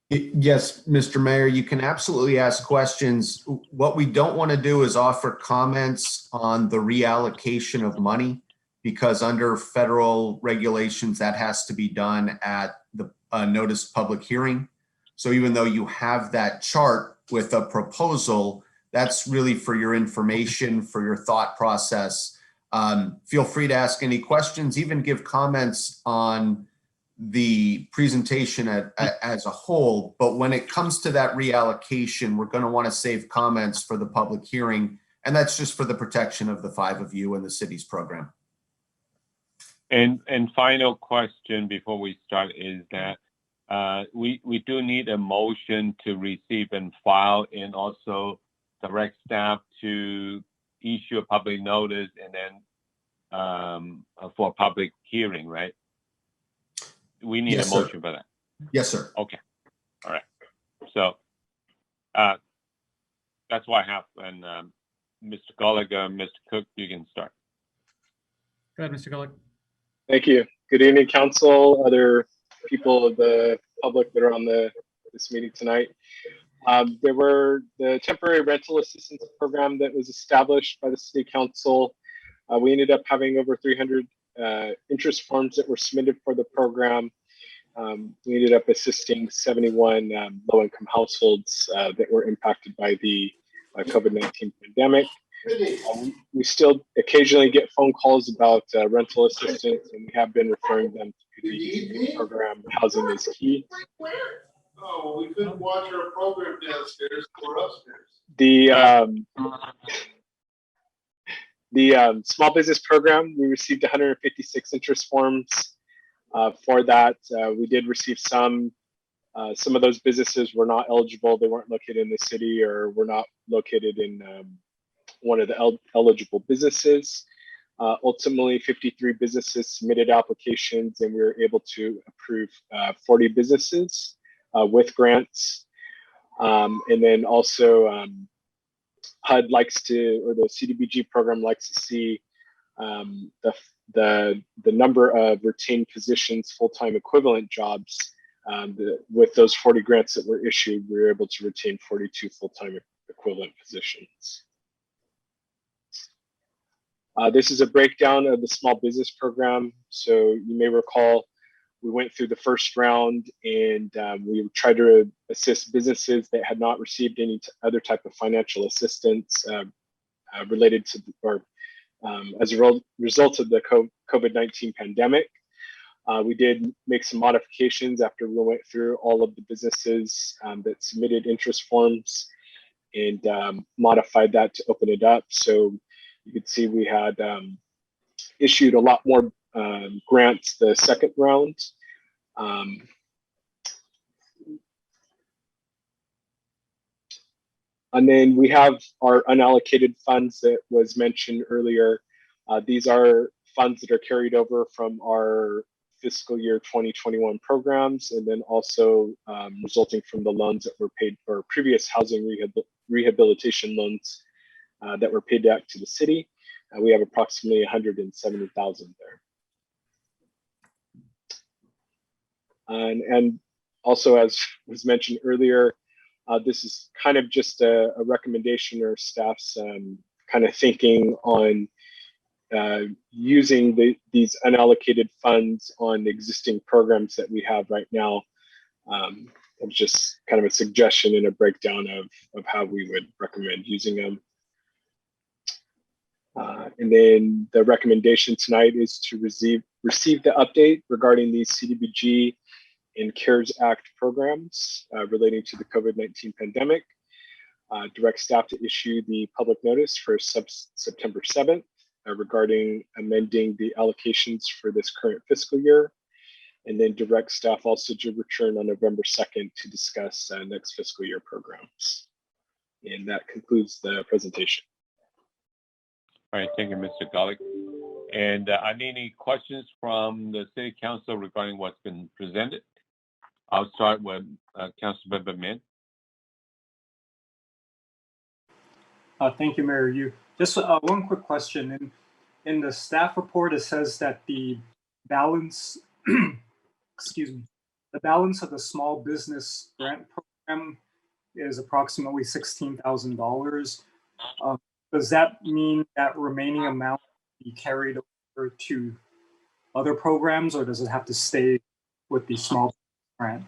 Yes, Mr. Mayor, you can absolutely ask questions. What we don't want to do is offer comments on the reallocation of money, because under federal regulations, that has to be done at the noticed public hearing. So even though you have that chart with a proposal, that's really for your information, for your thought process. Feel free to ask any questions, even give comments on the presentation as a whole. But when it comes to that reallocation, we're going to want to save comments for the public hearing. And that's just for the protection of the 5 of you and the city's program. And final question before we start is that we do need a motion to receive and file, and also direct staff to issue a public notice and then for a public hearing, right? We need Yes, a motion for that. Yes, sir. Okay. All right. So that's what I have. And Mr. Gallagher, Mr. Cook, you can start. Go ahead, Mr. Gulick. Thank you. Good evening, council, other people of the public that are on this meeting tonight. There were the temporary rental assistance program that was established by the city council. We ended up having over 300 interest forms that were submitted for the program. We ended up assisting 71 low-income households that were impacted by the COVID-19 pandemic. We still occasionally get phone calls about rental assistance, and we have been referring them to the program Housing is Key. Oh, we couldn't watch our program downstairs or upstairs. The small business program, we received 156 interest forms for that. We did receive some of those businesses were not eligible. They weren't located in the city or were not located in one of the eligible businesses. Ultimately, 53 businesses submitted applications, and we were able to approve 40 businesses with grants. And then also HUD likes to, or the CDBG program likes to see the number of retained positions, full-time equivalent jobs. With those 40 grants that were issued, we were able to retain 42 full-time equivalent positions. This is a breakdown of the small business program. So you may recall we went through the first round, and we tried to assist businesses that had not received any other type of financial assistance related to or as a result of the COVID-19 pandemic. We did make some modifications after we went through all of the businesses that submitted interest forms and modified that to open it up. So you could see we had issued a lot more grants the second round. And then we have our unallocated funds that was mentioned earlier. These are funds that are carried over from our fiscal year 2021 programs, and then also resulting from the loans that were paid, or previous housing rehabilitation loans that were paid back to the city. We have approximately 170,000 there. And also, as was mentioned earlier, this is kind of just a recommendation or staff's kind of thinking on using these unallocated funds on existing programs that we have right now. It's just kind of a suggestion and a breakdown of how we would recommend using them. And then the recommendation tonight is to receive the update regarding these CDBG and CARES Act programs relating to the COVID-19 pandemic. Direct staff to issue the public notice for September 7th regarding amending the allocations for this current fiscal year. And then direct staff also to return on November 2nd to discuss next fiscal year programs. And that concludes the presentation. All right, thank you, Mr. Gullick. And are there any questions from the City Council regarding what's been presented? I'll start with Councilmember Min. Thank you, Mayor Yu. Just one quick question. In the staff report, it says that the balance, excuse me, the balance of the small business grant program is approximately $16,000. Does that mean that remaining amount be carried over to other programs, or does it have to stay with the small grant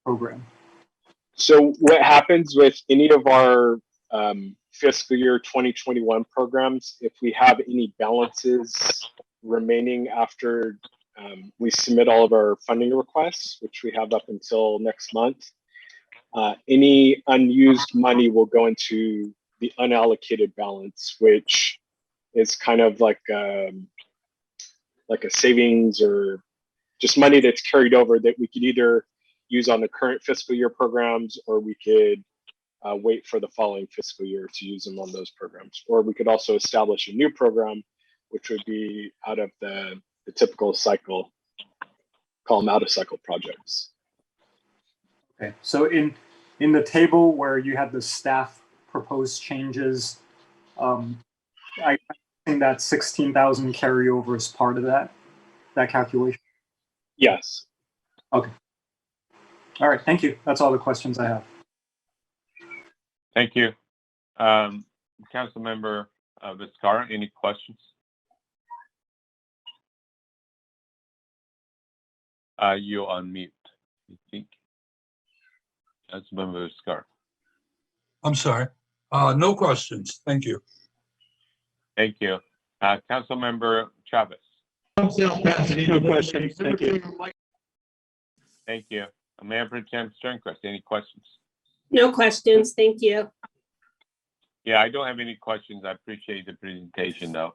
program? So what happens with any of our fiscal year 2021 programs, if we have any balances remaining after we submit all of our funding requests, which we have up until next month, any unused money will go into the unallocated balance, which is kind of like a savings or just money that's carried over that we could either use on the current fiscal year programs, or we could wait for the following fiscal year to use them on those programs. Or we could also establish a new program, which would be out of the typical cycle, call them out of cycle projects. Okay, so in the table where you had the staff proposed changes, I think that 16,000 carryover is part of that calculation? Yes. Okay. All right, thank you. That's all the questions I have. Thank you. Councilmember Vizcarra, any questions? You're on mute, I think. Councilmember Vizcarra. I'm sorry. No questions. Thank you. Thank you. Councilmember Chavez. No questions. Thank you. Thank you. Mayor Pro Tem Sternquist, any questions? No questions, thank you. Yeah, I don't have any questions. I appreciate the presentation, though.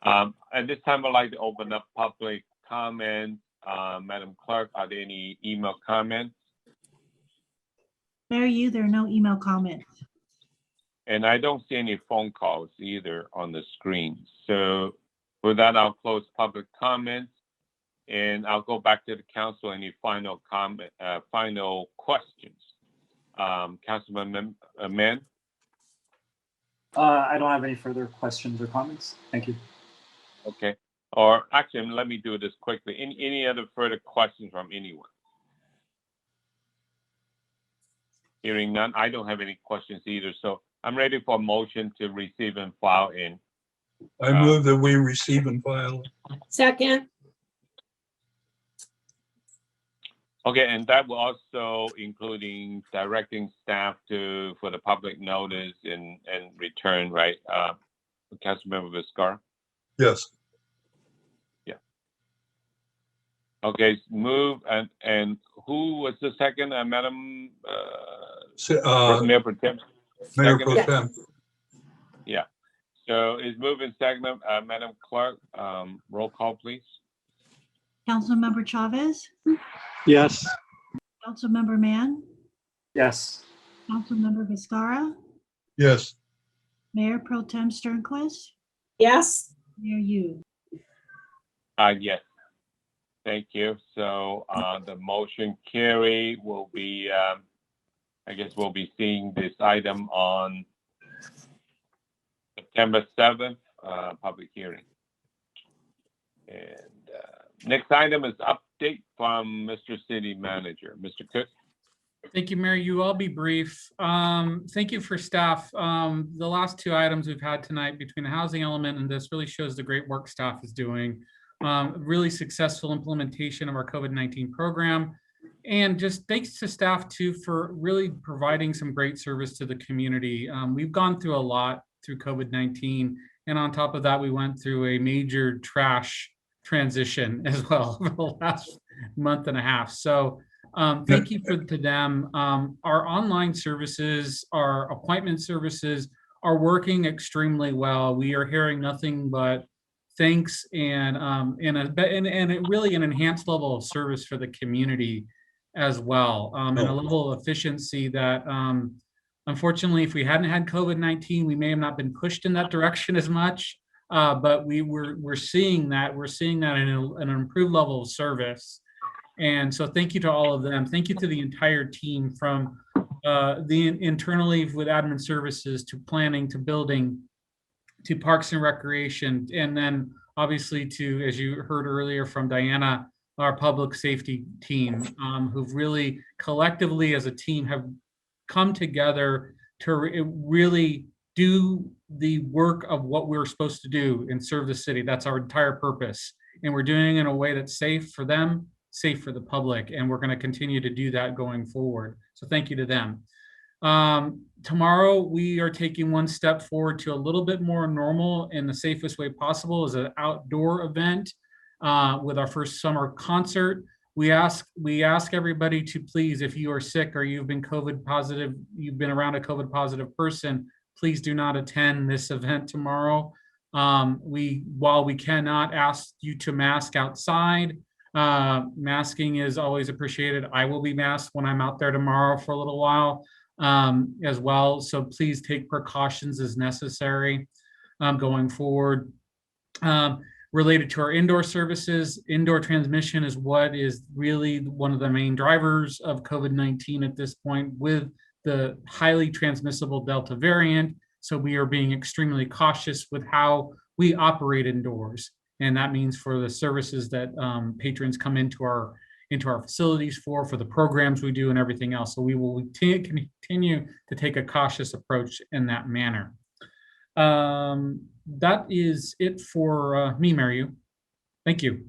At this time, I'd like to open up public comment. Madam Clerk, are there any email comments? Mayor Yu, there are no email comments. And I don't see any phone calls either on the screen. So with that, I'll close public comments, and I'll go back to the council. Any final comment, final questions? Councilman Mann? I don't have any further questions or comments. Thank you. Okay. Or actually, let me do this quickly. Any other further questions from anyone? Hearing none, I don't have any questions either. So I'm ready for a motion to receive and file in. I move that we receive and file. Second. Okay, and that will also including directing staff for the public notice and return, right? Councilmember Viscar. Yes. Okay, move and who was the second, Madam Mayor Pro Tem? Mayor Pro Second? Tem. Yeah. So is moving second, Madam Clerk, roll call, please. Councilmember Chavez, Yes. Councilmember Mann, Yes. Councilmember Viscara, Yes. Mayor Pro Tem Sternquist, Yes. Mayor Yu. Yes. Thank you. So the motion carry will be, I guess we'll be seeing this item on September 7th, public hearing. And next item is update from Mr. City Manager. Mr. Cook. Thank you, Mayor. You all be brief. Thank you for staff. The last two items we've had tonight between the housing element and this really shows the great work staff is doing. Really successful implementation of our COVID-19 program. And just thanks to staff too for really providing some great service to the community. We've gone through a lot through COVID-19. And on top of that, we went through a major trash transition as well over the last month and a half. So thank you to them. Our online services, our appointment services are working extremely well. We are hearing nothing but thanks and really an enhanced level of service for the community as well, and a level of efficiency that unfortunately, if we hadn't had COVID-19, we may have not been pushed in that direction as much. But we're seeing that in an improved level of service. And so thank you to all of them. Thank you to the entire team from the internally with admin services to planning to building to Parks and Recreation, and then obviously to, as you heard earlier from Diana, our public safety team, who've really collectively as a team have come together to really do the work of what we're supposed to do and serve the city. That's our entire purpose. And we're doing it in a way that's safe for them, safe for the public, and we're going to continue to do that going forward. So thank you to them. Tomorrow, we are taking one step forward to a little bit more normal in the safest way possible as an outdoor event with our first summer concert. We ask everybody to please, if you are sick or you've been COVID positive, you've been around a COVID positive person, please do not attend this event tomorrow. While we cannot ask you to mask outside, masking is always appreciated. I will be masked when I'm out there tomorrow for a little while as well. So please take precautions as necessary going forward. Related to our indoor services, indoor transmission is what is really one of the main drivers of COVID-19 at this point with the highly transmissible Delta variant. So we are being extremely cautious with how we operate indoors. And that means for the services that patrons come into our facilities for the programs we do and everything else. So we will continue to take a cautious approach in that manner. That is it for me, Mary. Thank you.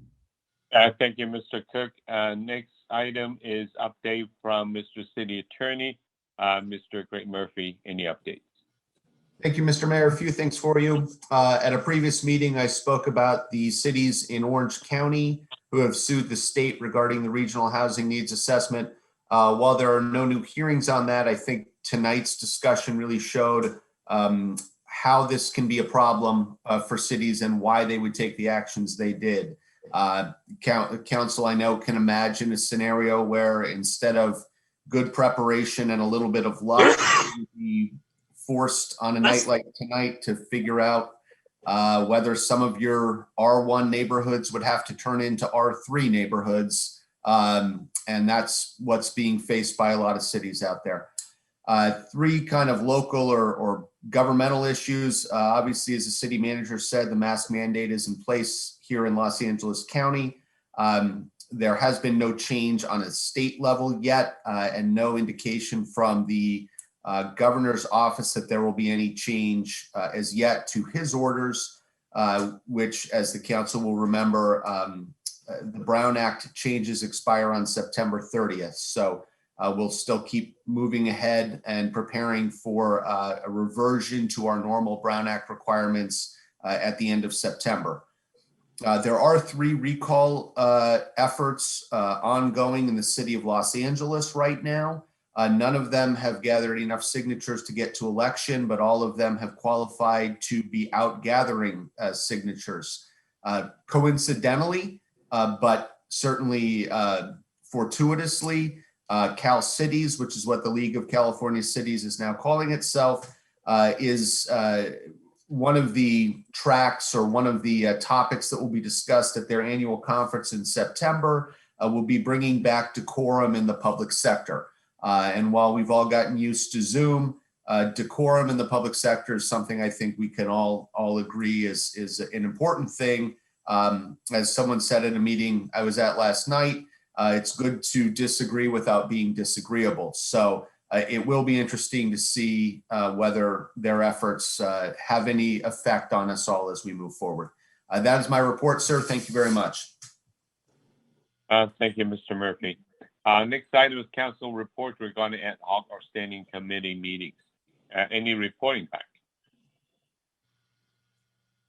Thank you, Mr. Cook. Next item is update from Mr. City Attorney, Mr. Greg Murphy. Any updates? Thank you, Mr. Mayor. A few things for you. At a previous meeting, I spoke about the cities in Orange County who have sued the state regarding the regional housing needs assessment. While there are no new hearings on that, I think tonight's discussion really showed how this can be a problem for cities and why they would take the actions they did. Council, I know, can imagine a scenario where instead of good preparation and a little bit of luck, you'd be forced on a night like tonight to figure out whether some of your R1 neighborhoods would have to turn into R3 neighborhoods. And that's what's being faced by a lot of cities out there. Three kind of local or governmental issues. Obviously, as the city manager said, the mask mandate is in place here in Los Angeles County. There has been no change on a state level yet, and no indication from the governor's office that there will be any change as yet to his orders, which, as the council will remember, the Brown Act changes expire on September 30th. So we'll still keep moving ahead and preparing for a reversion to our normal Brown Act requirements at the end of September. There are 3 recall efforts ongoing in the city of Los Angeles right now. None of them have gathered enough signatures to get to election, but all of them have qualified to be out gathering signatures. Coincidentally, but certainly fortuitously, Cal Cities, which is what the League of California Cities is now calling itself, is one of the tracks or one of the topics that will be discussed at their annual conference in September. Will be bringing back decorum in the public sector. And while we've all gotten used to Zoom, decorum in the public sector is something I think we can all agree is an important thing. As someone said in a meeting I was at last night, it's good to disagree without being disagreeable. So it will be interesting to see whether their efforts have any effect on us all as we move forward. That is my report, sir. Thank you very much. Thank you, Mr. Murphy. Next item is council report regarding ad hoc or standing committee meetings. Any reporting back?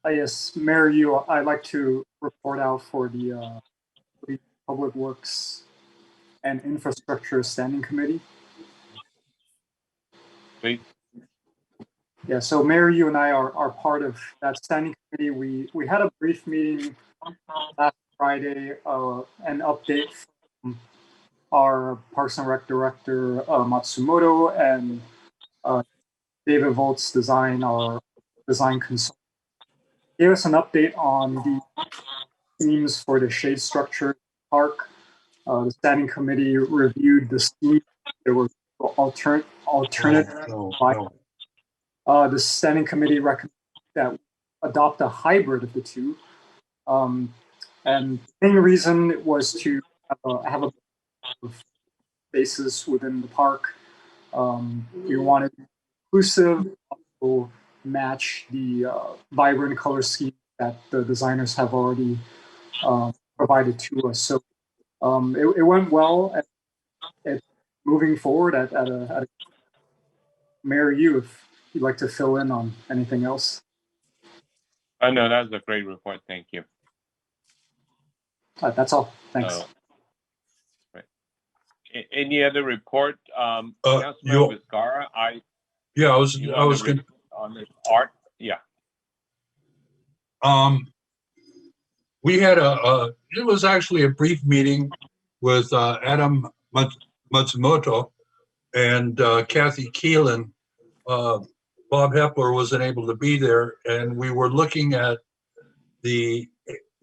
Yes, Mayor Yu, I'd like to report out for the Public Works and Infrastructure Standing Committee. Please. Yeah, so Mayor Yu and I are part of that standing committee. We had a brief meeting last Friday, an update from our Parks and Rec Director Matsumoto and David Volt's design, our design consultant, gave us an update on the themes for the shade structure park. The standing committee reviewed the scheme. There were alternate. The standing committee recommended that we adopt a hybrid of the two. And the main reason was to have a spaces within the park. We wanted inclusive, also match the vibrant color scheme that the designers have already provided to us. So it went well. At moving forward at a Mayor Yu, if you'd like to fill in on anything else. No, that was a great report. Thank you. That's all. Thanks. Right. Any other report? Councilman Vizcarra, I was going on the art. Yeah. We had it was actually a brief meeting with Adam Matsumoto and Kathy Keelan. Bob Hepler wasn't able to be there, and we were looking at the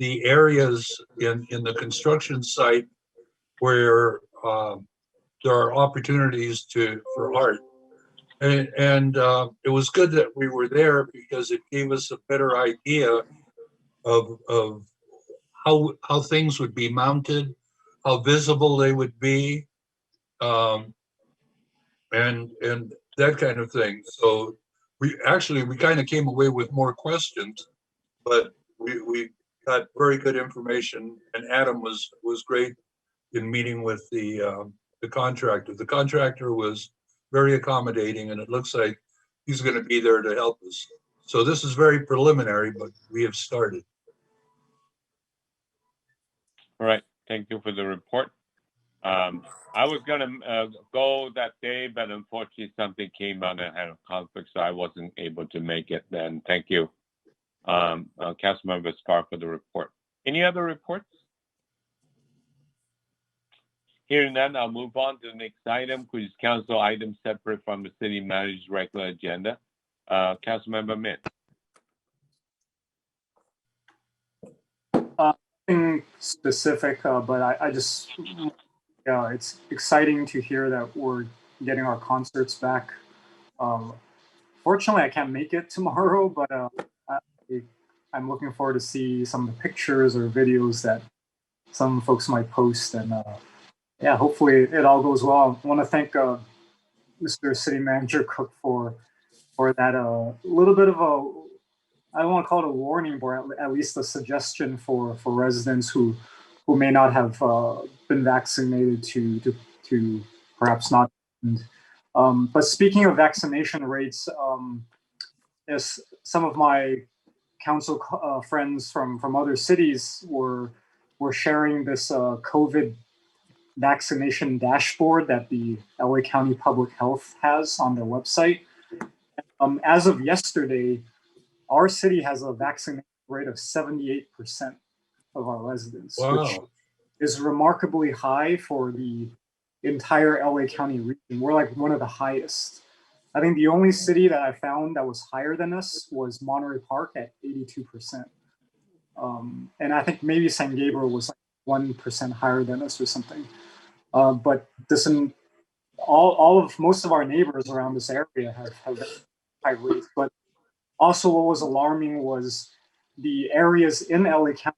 areas in the construction site where there are opportunities for art. And it was good that we were there because it gave us a better idea of how things would be mounted, how visible they would be, and that kind of thing. So we kind of came away with more questions, but we got very good information, and Adam was great in meeting with the contractor. The contractor was very accommodating, and it looks like he's going to be there to help us. So this is very preliminary, but we have started. All right. Thank you for the report. I was going to go that day, but unfortunately something came out and had a conflict, so I wasn't able to make it then. Thank you, Councilmember Scar, for the report. Any other reports? Hearing none, I'll move on to the next item, which is council items separate from the city manager's regular agenda. Councilmember Mint. Nothing specific, but I just, it's exciting to hear that we're getting our concerts back. Fortunately, I can't make it tomorrow, but I'm looking forward to see some of the pictures or videos that some folks might post, and yeah, hopefully it all goes well. I want to thank Mr. City Manager Cook for that little bit of I don't want to call it a warning, but at least a suggestion for residents who may not have been vaccinated to perhaps not. But speaking of vaccination rates, as some of my council friends from other cities were sharing this COVID vaccination dashboard that the LA County Public Health has on their website. As of yesterday, our city has a vaccination rate of 78% of our residents, which is remarkably high for the entire LA County region. We're like one of the highest. I think the only city that I found that was higher than us was Monterey Park at 82%. And I think maybe San Gabriel was like 1% higher than us or something. But this, most of our neighbors around this area have high rates. But also what was alarming was the areas in LA County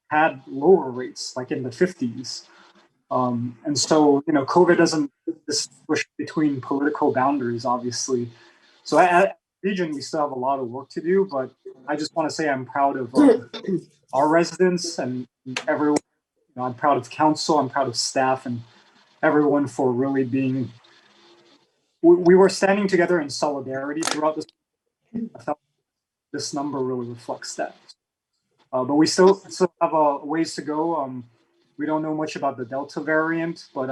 had lower rates, like in the 50s. And so, COVID doesn't distinguish between political boundaries, obviously. So at region, we still have a lot of work to do, but I just want to say I'm proud of our residents and everyone. I'm proud of council, I'm proud of staff and everyone for really being, we were standing together in solidarity throughout this. I felt this number really reflects that. But we still have a ways to go. We don't know much about the Delta variant, but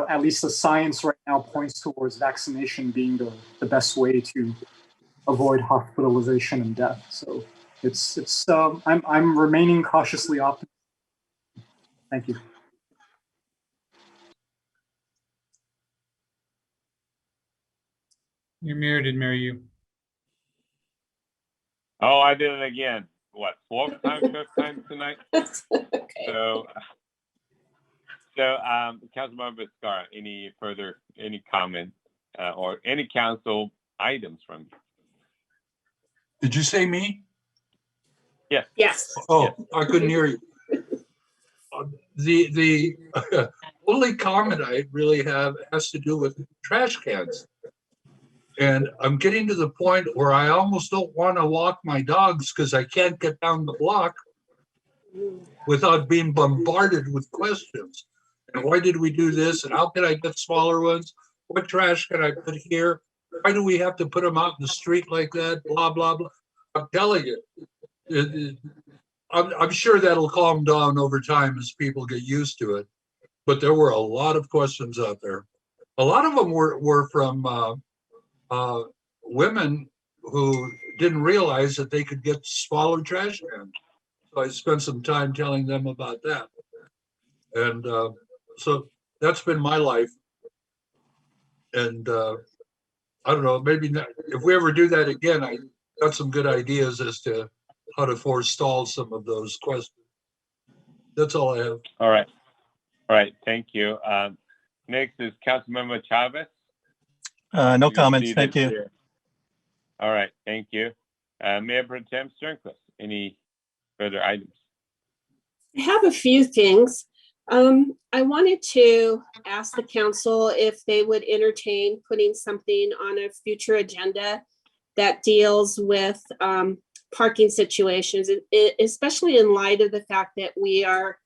at least the science right now points towards vaccination being the best way to avoid hospitalization and death. So I'm remaining cautiously optimistic. Thank you. You're muted, didn't marry you. Oh, I did it again. What, fifth time tonight? Okay. So, Councilmember Scar, any comments or any council items from you? Did you say me? Yes. Yes. Oh, I couldn't hear you. The only comment I really have has to do with trash cans. And I'm getting to the point where I almost don't want to walk my dogs because I can't get down the block without being bombarded with questions. And why did we do this? And how can I get smaller ones? What trash can I put here? Why do we have to put them out in the street like that? Blah, blah, blah. I'm telling you, I'm sure that'll calm down over time as people get used to it. But there were a lot of questions out there. A lot of them were from women who didn't realize that they could get smaller trash cans. So I spent some time telling them about that. And so that's been my life. And I don't know, maybe not, if we ever do that again, I got some good ideas as to how to forestall some of those questions. That's all I have. All right. Thank you. Next is Councilmember Chavez. No comments. Thank you. Here. All right. Thank you. Mayor Pro Tem Sternquist, any further items? I have a few things. I wanted to ask the council if they would entertain putting something on a future agenda that deals with parking situations, especially in light of the fact that we are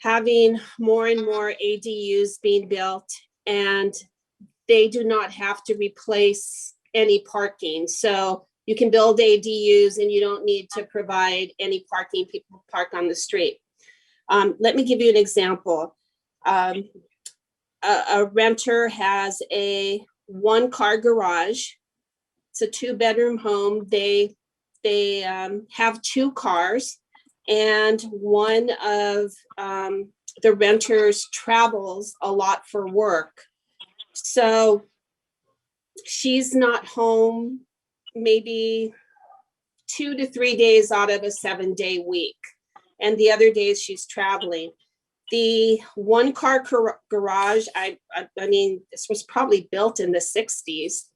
having more and more ADUs being built and they do not have to replace any parking. So you can build ADUs and you don't need to provide any parking. People park on the street. Let me give you an example. A renter has a 1-car garage. It's a 2-bedroom home. They have 2 cars, and one of the renters travels a lot for work. So she's not home maybe 2 to 3 days out of a 7-day week. And the other days she's traveling. The 1-car garage, I mean, this was probably built in the 60s,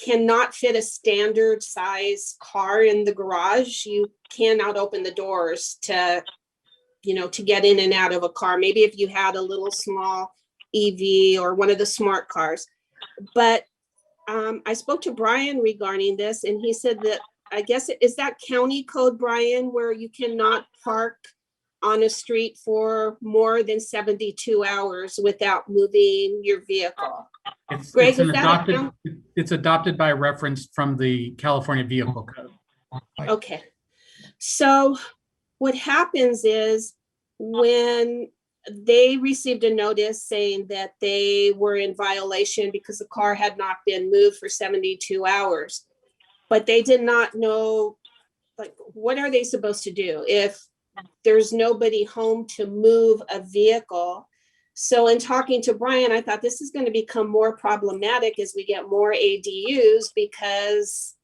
cannot fit a standard size car in the garage. You cannot open the doors to get in and out of a car. Maybe if you had a little small EV or one of the smart cars. But I spoke to Brian regarding this, and he said that, I guess, is that county code, Brian, where you cannot park on a street for more than 72 hours without moving your vehicle. Greg, It's adopted by reference from the California Vehicle Code. Okay. So what happens is when they received a notice saying that they were in violation because the car had not been moved for 72 hours, but they did not know, like, what are they supposed to do if there's nobody home to move a vehicle? So in talking to Brian, I thought this is going to become more problematic as we get more ADUs, because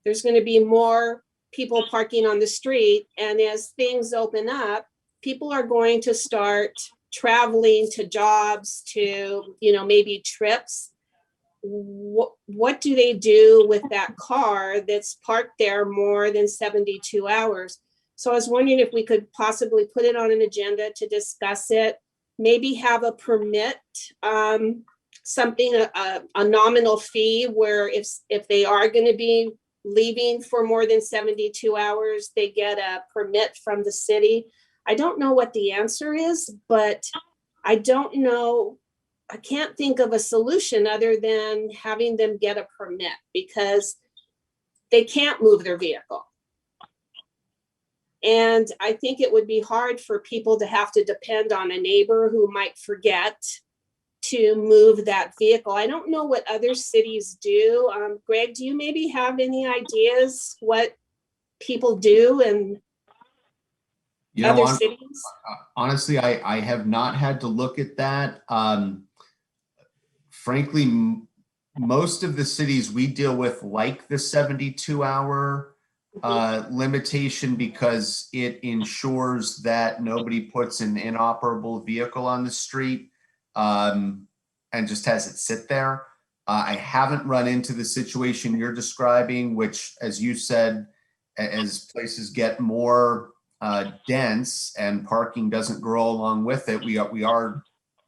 there's going to be more people parking on the street. And as things open up, people are going to start traveling to jobs, to, maybe trips. What do they do with that car that's parked there more than 72 hours? So I was wondering if we could possibly put it on an agenda to discuss it, maybe have a permit, something, a nominal fee, where if they are going to be leaving for more than 72 hours, they get a permit from the city. I don't know what the answer is, but I don't know. I can't think of a solution other than having them get a permit, because they can't move their vehicle. And I think it would be hard for people to have to depend on a neighbor who might forget to move that vehicle. I don't know what other cities do. Greg, do you maybe have any ideas what people do in other cities? Honestly, I have not had to look at that. Frankly, most of the cities we deal with like the 72-hour limitation, because it ensures that nobody puts an inoperable vehicle on the street and just has it sit there. I haven't run into the situation you're describing, which, as you said, as places get more dense and parking doesn't grow along with it, we are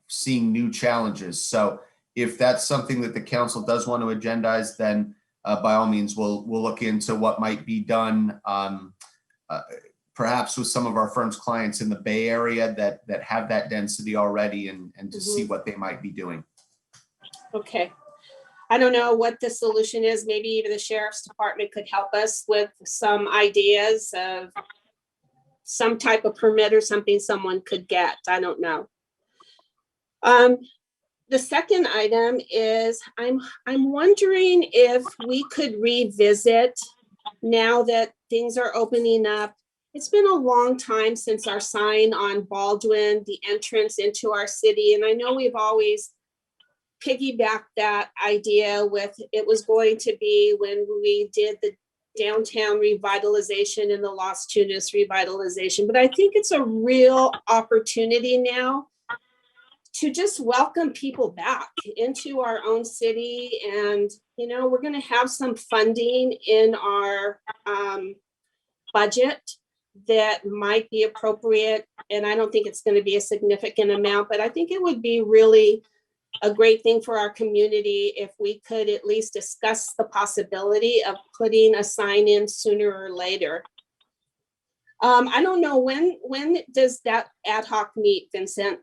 seeing new challenges. So if that's something that the council does want to agendize, then by all means, we'll look into what might be done, perhaps with some of our firm's clients in the Bay Area that have that density already, and to see what they might be doing. Okay. I don't know what the solution is. Maybe even the sheriff's department could help us with some ideas of some type of permit or something someone could get. I don't know. The second item is I'm wondering if we could revisit, now that things are opening up. It's been a long time since our sign on Baldwin, the entrance into our city. And I know we've always piggybacked that idea with, it was going to be when we did the downtown revitalization and the Las Tunas revitalization. But I think it's a real opportunity now to just welcome people back into our own city. And, we're going to have some funding in our budget that might be appropriate. And I don't think it's going to be a significant amount, but I think it would be really a great thing for our community if we could at least discuss the possibility of putting a sign in sooner or later. I don't know, when does that ad hoc meet, Vincent?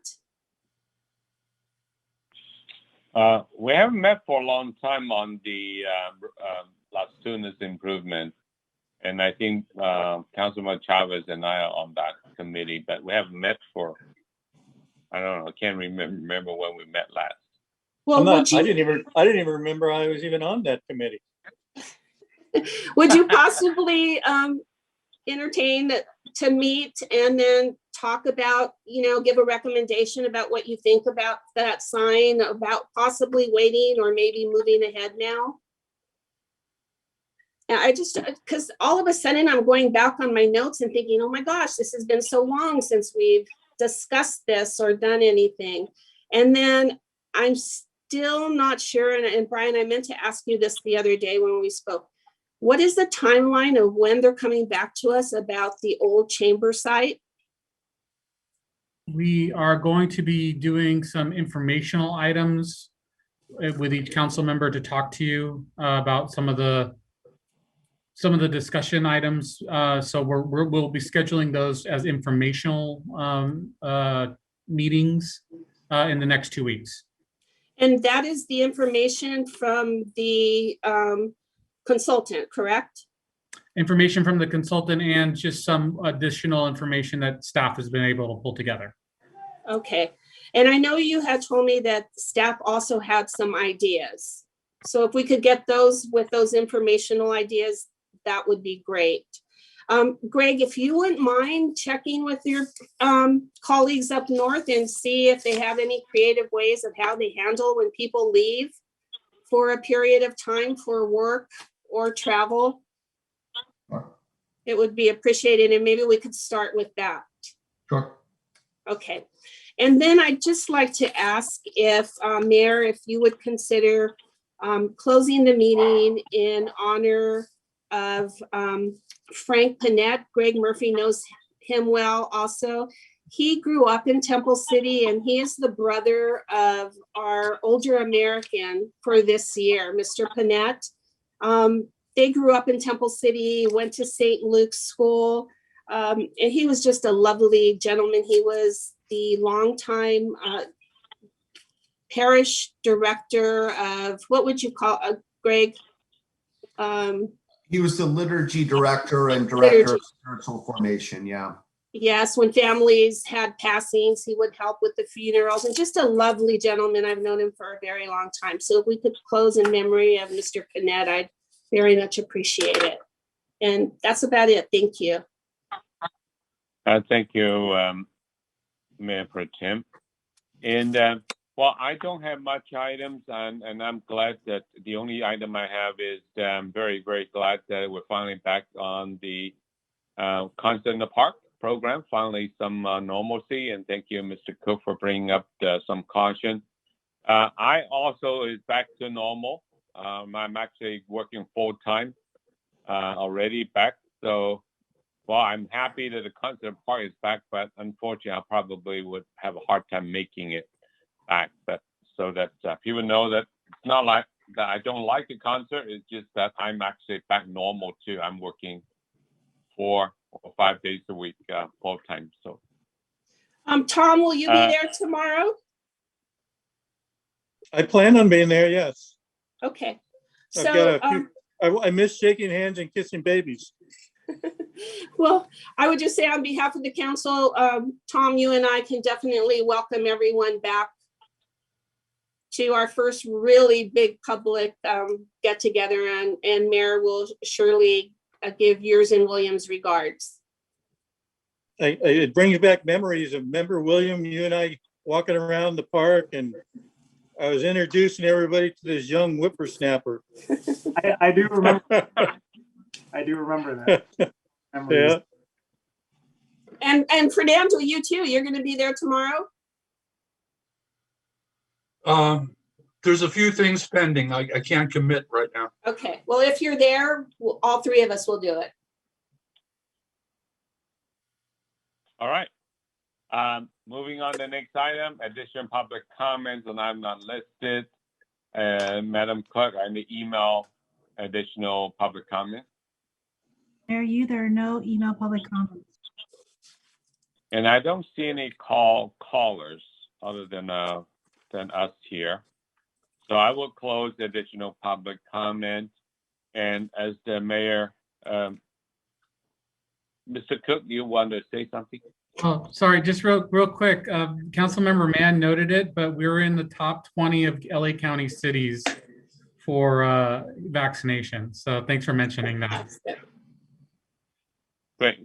We haven't met for a long time on the Las Tunas improvement. And I think Councilman Chavez and I are on that committee, but we haven't met for, I don't know, I can't remember when we met last. Well, I didn't even remember I was even on that committee. Would you possibly entertain to meet and then talk about, give a recommendation about what you think about that sign, about possibly waiting or maybe moving ahead now? And I just, because all of a sudden I'm going back on my notes and thinking, oh my gosh, this has been so long since we've discussed this or done anything. And then I'm still not sure. And Brian, I meant to ask you this the other day when we spoke. What is the timeline of when they're coming back to us about the old chamber site? We are going to be doing some informational items with each council member to talk to you about some of the some of the discussion items. So we'll be scheduling those as informational meetings in the next 2 weeks. And that is the information from the consultant, correct? Information from the consultant and just some additional information that staff has been able to pull together. Okay. And I know you had told me that staff also had some ideas. So if we could get those with those informational ideas, that would be great. Greg, if you wouldn't mind checking with your colleagues up north and see if they have any creative ways of how they handle when people leave for a period of time for work or travel, it would be appreciated. And maybe we could start with that. Sure. Okay. And then I'd just like to ask if, Mayor, if you would consider closing the meeting in honor of Frank Panett. Greg Murphy knows him well also. He grew up in Temple City and he is the brother of our older American for this year, Mr. Panett. They grew up in Temple City, went to St. Luke's School, and he was just a lovely gentleman. He was the longtime parish director of, what would you call, Greg? He was the liturgy director and director of spiritual formation, yeah. Yes, when families had passings, he would help with the funerals, and just a lovely gentleman. I've known him for a very long time. So if we could close in memory of Mr. Panett, I'd very much appreciate it. And that's about it. Thank you. Thank you, Mayor Pro Tem. And well, I don't have much items, and I'm glad that the only item I have is I'm very, very glad that we're finally back on the Concert in the Park program, finally some normalcy, and thank you, Mr. Cook, for bringing up some caution. I also is back to normal. I'm actually working full-time already back, so well, I'm happy that the Concert in the Park is back, but unfortunately, I probably would have a hard time making it back, but so that people know that it's not like that I don't like the concert. It's just that I'm actually back normal too. I'm working 4 or 5 days a week full time. So, Tom, will you be there tomorrow? I plan on being there. Yes. Okay. I've So got a few, I miss shaking hands and kissing babies. well, I would just say on behalf of the council, Tom, you and I can definitely welcome everyone back to our first really big public get together, and Mayor will surely give yours and William's regards. It brings back memories of, remember, William, you and I walking around the park, and I was introducing everybody to this young whippersnapper. I do remember. I do remember that. Yeah. And Fernando, you too. You're going to be there tomorrow. There's a few things pending. I can't commit right now. Okay. Well, if you're there, all three of us will do it. all right. Moving on to the next item, additional public comments, and I'm not listed. Madam Clerk, I need email additional public comment. Mayor, there are no email public comments. And I don't see any callers other than us here. So I will close the additional public comment. And as the mayor, Mr. Cook, you want to say something? Oh, sorry, just real quick. Councilmember Mann noted it, but we were in the top 20 of LA County cities for vaccination. So thanks for mentioning that.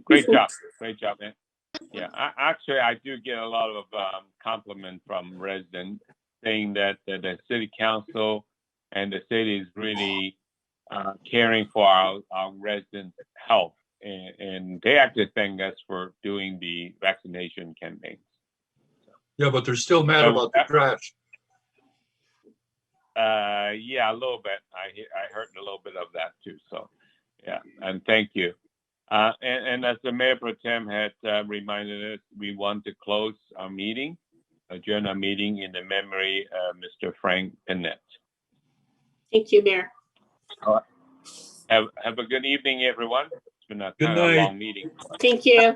Great job, man. Yeah, actually, I do get a lot of compliment from residents saying that the city council and the city is really caring for our residents' health, and they actually thank us for doing the vaccination campaigns. Yeah, but they're still mad about the trash. Yeah, a little bit. I heard a little bit of that too. So, yeah, and thank you. And as the Mayor Pro Tem had reminded us, we want to close our meeting, adjourn our meeting in the memory of Mr. Frank Panett. Thank you, Mayor. All right. Have a good evening, everyone. It's been a Good kind of night. long meeting. Thank you.